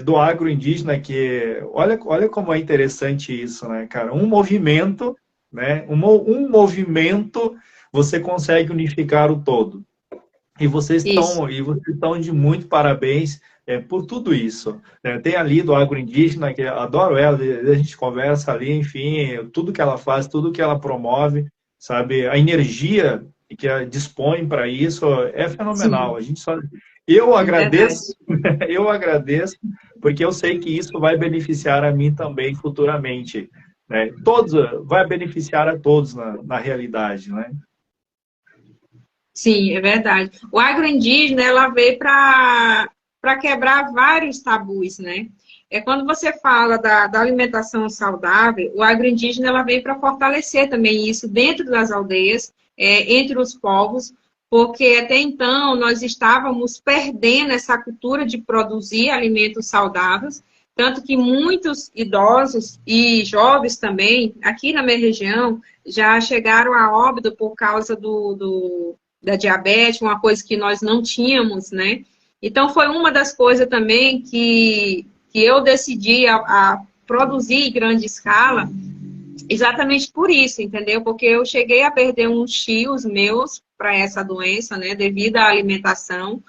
A: do agroindígena, que olha como é interessante isso, né, cara? Um movimento, né? Um movimento, você consegue unificar o todo. E vocês
B: Isso.
A: estão de muito parabéns por tudo isso. Né? Tem ali do agroindígena, que eu adoro ela, a gente conversa ali, enfim, tudo que ela faz, tudo que ela promove, sabe? A energia que ela dispõe para isso é fenomenal.
B: Sim.
A: A gente só... Eu
B: É verdade.
A: agradeço, eu agradeço, porque eu sei que isso vai beneficiar a mim também futuramente. Né? Todos, vai beneficiar a todos na realidade, né?
B: Sim, é verdade. O agroindígena, ela veio para quebrar vários tabus, né? É quando você fala da alimentação saudável, o agroindígena, ela veio para fortalecer também isso dentro das aldeias, entre os povos, porque até então nós estávamos perdendo essa cultura de produzir alimentos saudáveis, tanto que muitos idosos e jovens também, aqui na minha região, já chegaram a óbito por causa da diabetes, uma coisa que nós não tínhamos, né? Então, foi uma das coisas também que eu decidi a produzir em grande escala, exatamente por isso, entendeu? Porque eu cheguei a perder uns tios meus para essa doença, né? Devido à alimentação.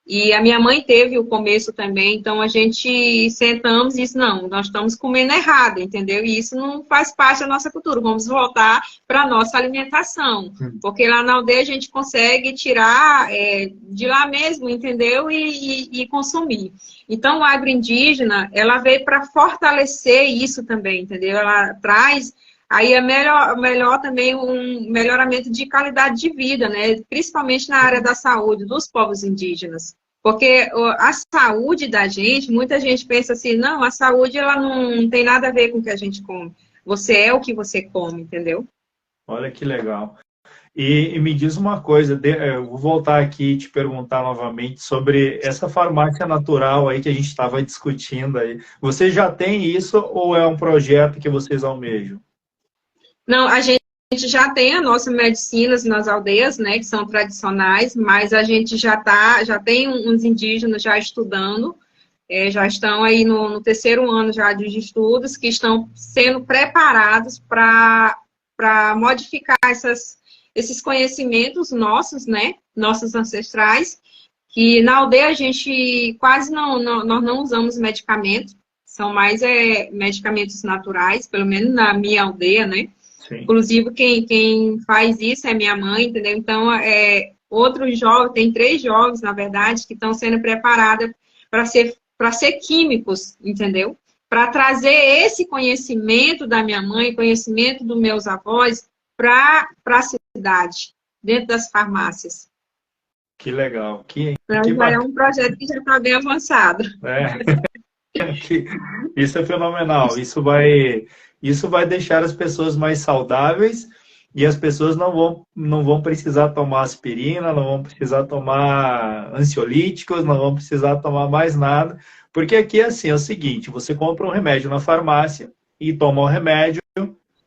B: E a minha mãe teve o começo também, então a gente sentamos e disse, não, nós estamos comendo errado, entendeu? E isso não faz parte da nossa cultura, vamos voltar para a nossa alimentação, porque lá na aldeia a gente consegue tirar de lá mesmo, entendeu? E consumir. Então o agroindígena, ela veio para fortalecer isso também, entendeu? Ela traz... Aí é melhor também um melhoramento de qualidade de vida, né? Principalmente na área da saúde dos povos indígenas. Porque a saúde da gente, muita gente pensa assim, não, a saúde ela não tem nada a ver com o que a gente come. Você é o que você come, entendeu?
A: Olha que legal. E me diz uma coisa, eu vou voltar aqui e te perguntar novamente sobre essa farmácia natural aí que a gente estava discutindo aí. Você já tem isso ou é um projeto que vocês almejam?
B: Não, a gente já tem as nossas medicinas nas aldeias, né, que são tradicionais, mas a gente já tem uns indígenas já estudando, já estão aí no terceiro ano já de estudos, que estão sendo preparados para modificar esses conhecimentos nossos, né, nossos ancestrais, que na aldeia a gente quase nós não usamos medicamentos, são mais medicamentos naturais, pelo menos na minha aldeia, né?
A: Sim.
B: Inclusive, quem faz isso é minha mãe, entendeu? Então, outros jovens, tem 3 jovens, na verdade, que estão sendo preparados para ser químicos, entendeu? Para trazer esse conhecimento da minha mãe, conhecimento dos meus avós, para a cidade, dentro das farmácias.
A: Que legal. Que
B: É um projeto que já está bem avançado.
A: Isso é fenomenal. Isso vai deixar as pessoas mais saudáveis e as pessoas não vão precisar tomar aspirina, não vão precisar tomar ansiolíticos, não vão precisar tomar mais nada. Porque aqui assim, é o seguinte, você compra um remédio na farmácia e toma um remédio,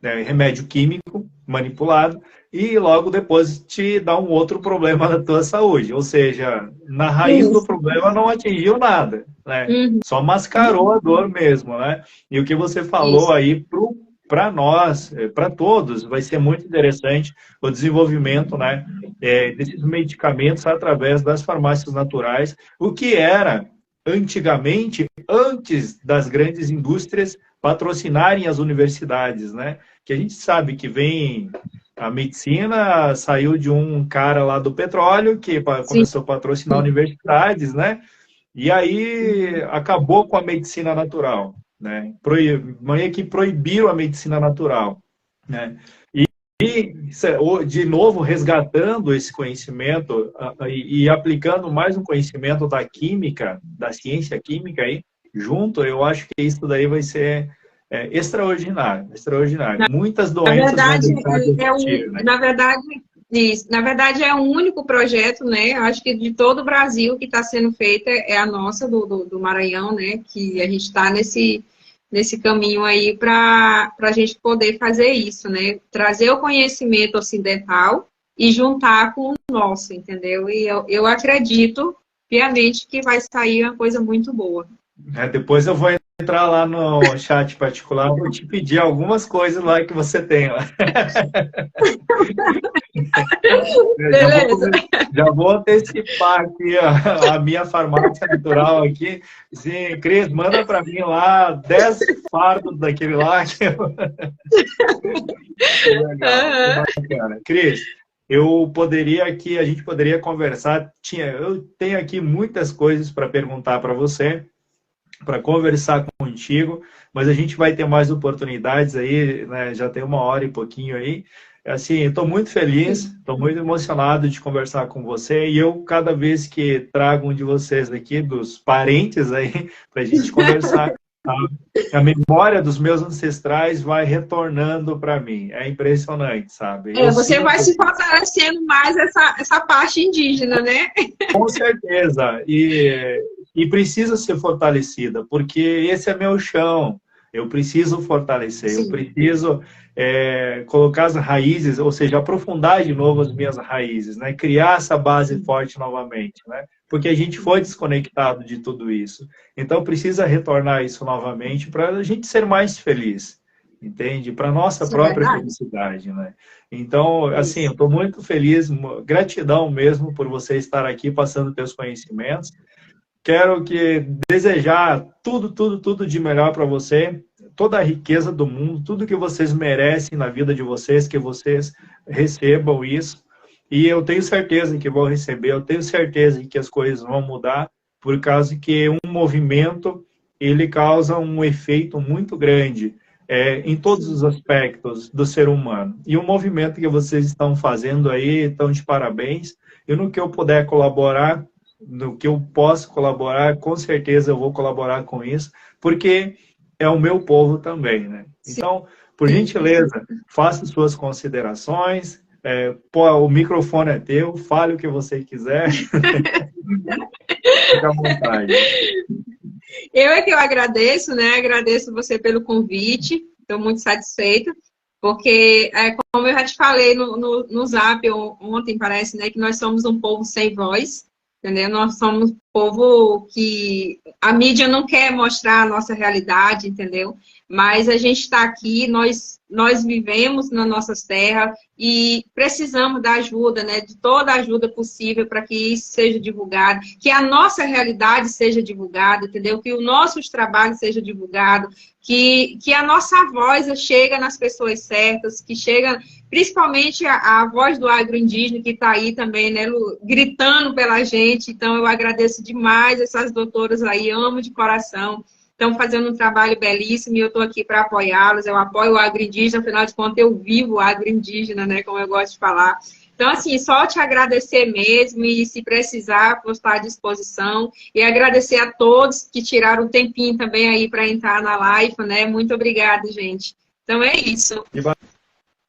A: né, remédio químico, manipulado e logo depois te dá um outro problema na tua saúde. Ou seja, na raiz do
B: Isso.
A: problema não atingiu nada, né?
B: Uhum.
A: Só mascarou a dor mesmo, né? E o que você falou
B: Isso.
A: aí para nós, para todos, vai ser muito interessante o desenvolvimento, né, desses medicamentos através das farmácias naturais, o que era antigamente, antes das grandes indústrias patrocinarem as universidades, né? Que a gente sabe que vem a medicina saiu de um cara lá do petróleo que
B: Sim.
A: começou a patrocinar universidades, né? E aí acabou com a medicina natural, né? Meio que proibiram a medicina natural, né? E, de novo, resgatando esse conhecimento e aplicando mais um conhecimento da química, da ciência química aí, junto, eu acho que isso daí vai ser extraordinário, extraordinário. Muitas
B: Na
A: doenças vão
B: verdade,
A: deixar de existir, né?
B: na verdade, isso. Na verdade, é um único projeto, né? Acho que de todo o Brasil que está sendo feita é a nossa, do Maranhão, né? Que a gente está nesse caminho aí para a gente poder fazer isso, né? Trazer o conhecimento ocidental e juntar com o nosso, entendeu? E eu acredito piamente que vai sair uma coisa muito boa.
A: Depois eu vou entrar lá no chat particular, vou te pedir algumas coisas lá que você tem lá.
B: Beleza.
A: Já vou antecipar aqui a minha farmácia natural aqui. Sim, Cris, manda para mim lá 10 fardos daquele lá. Que legal, que bacana. Cris, a gente poderia conversar. Eu tenho aqui muitas coisas para perguntar para você, para conversar contigo, mas a gente vai ter mais oportunidades aí, né? Já tem 1 hora e pouquinho aí. Assim, estou muito feliz, estou muito emocionado de conversar com você e eu, cada vez que trago um de vocês aqui, dos parentes aí, para a gente conversar, a memória dos meus ancestrais vai retornando para mim. É impressionante, sabe?
B: Você vai se fortalecendo mais essa parte indígena, né?
A: Com certeza. E precisa ser fortalecida, porque esse é meu chão. Eu preciso fortalecer,
B: Sim.
A: eu preciso colocar as raízes, ou seja, aprofundar de novo as minhas raízes, né? Criar essa base forte novamente, né? Porque a gente foi desconectado de tudo isso. Então, precisa retornar isso novamente para a gente ser mais feliz, entende? Para a nossa própria felicidade, né? Então, assim, eu estou muito feliz, gratidão mesmo por você estar aqui passando seus conhecimentos. Quero desejar tudo de melhor para você, toda a riqueza do mundo, tudo que vocês merecem na vida de vocês, que vocês recebam isso. E eu tenho certeza que vão receber, eu tenho certeza que as coisas vão mudar, por causa que um movimento, ele causa um efeito muito grande em todos os aspectos do ser humano. E o movimento que vocês estão fazendo aí, estão de parabéns. E no que eu puder colaborar, no que eu posso colaborar, com certeza eu vou colaborar com isso, porque é o meu povo também, né? Então, por gentileza, faça suas considerações, o microfone é teu, fale o que você quiser. Fique à vontade.
B: Eu é que eu agradeço, né? Agradeço você pelo convite, estou muito satisfeita, porque, como eu já te falei no Zap ontem, parece, né, que nós somos um povo sem voz, entendeu? Nós somos um povo que a mídia não quer mostrar a nossa realidade, entendeu? Mas a gente está aqui, nós vivemos nas nossas terras e precisamos da ajuda, né? De toda a ajuda possível para que isso seja divulgado, que a nossa realidade seja divulgada, entendeu? Que o nosso trabalho seja divulgado, que a nossa voz chegue nas pessoas certas, que chega principalmente a voz do agroindígena que está aí também, né, Lu, gritando pela gente. Então, eu agradeço demais essas doutoras aí, amo de coração. Estão fazendo um trabalho belíssimo e eu estou aqui para apoiá-los. Eu apoio o agroindígena, afinal de contas, eu vivo o agroindígena, né, como eu gosto de falar. Então, assim, só te agradecer mesmo e, se precisar, vou estar à disposição. E agradecer a todos que tiraram um tempinho também aí para entrar na live, né? Muito obrigada, gente. Então, é isso.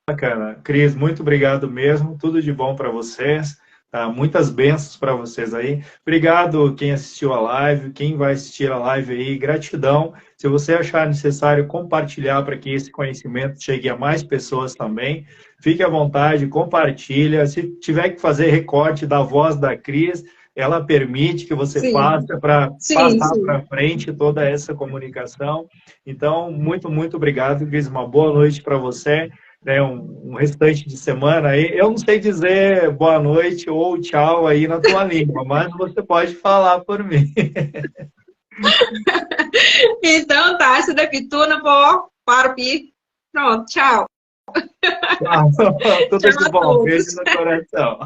A: Bacana. Cris, muito obrigado mesmo. Tudo de bom para vocês. Tá? Muitas bênçãos para vocês aí. Obrigado quem assistiu a live, quem vai assistir a live aí. Gratidão. Se você achar necessário compartilhar para que esse conhecimento chegue a mais pessoas também, fique à vontade, compartilha. Se tiver que fazer recorte da voz da Cris, ela permite que você faça para passar para frente toda essa comunicação. Então, muito, muito obrigado, Cris. Uma boa noite para você. Né, um restante de semana aí. Eu não sei dizer boa noite ou tchau aí na tua língua, mas você pode falar por mim.
B: Então tá, se daqui tudo por para o pi. Pronto, tchau.
A: Tchau. Tudo de bom. Beijo no coração.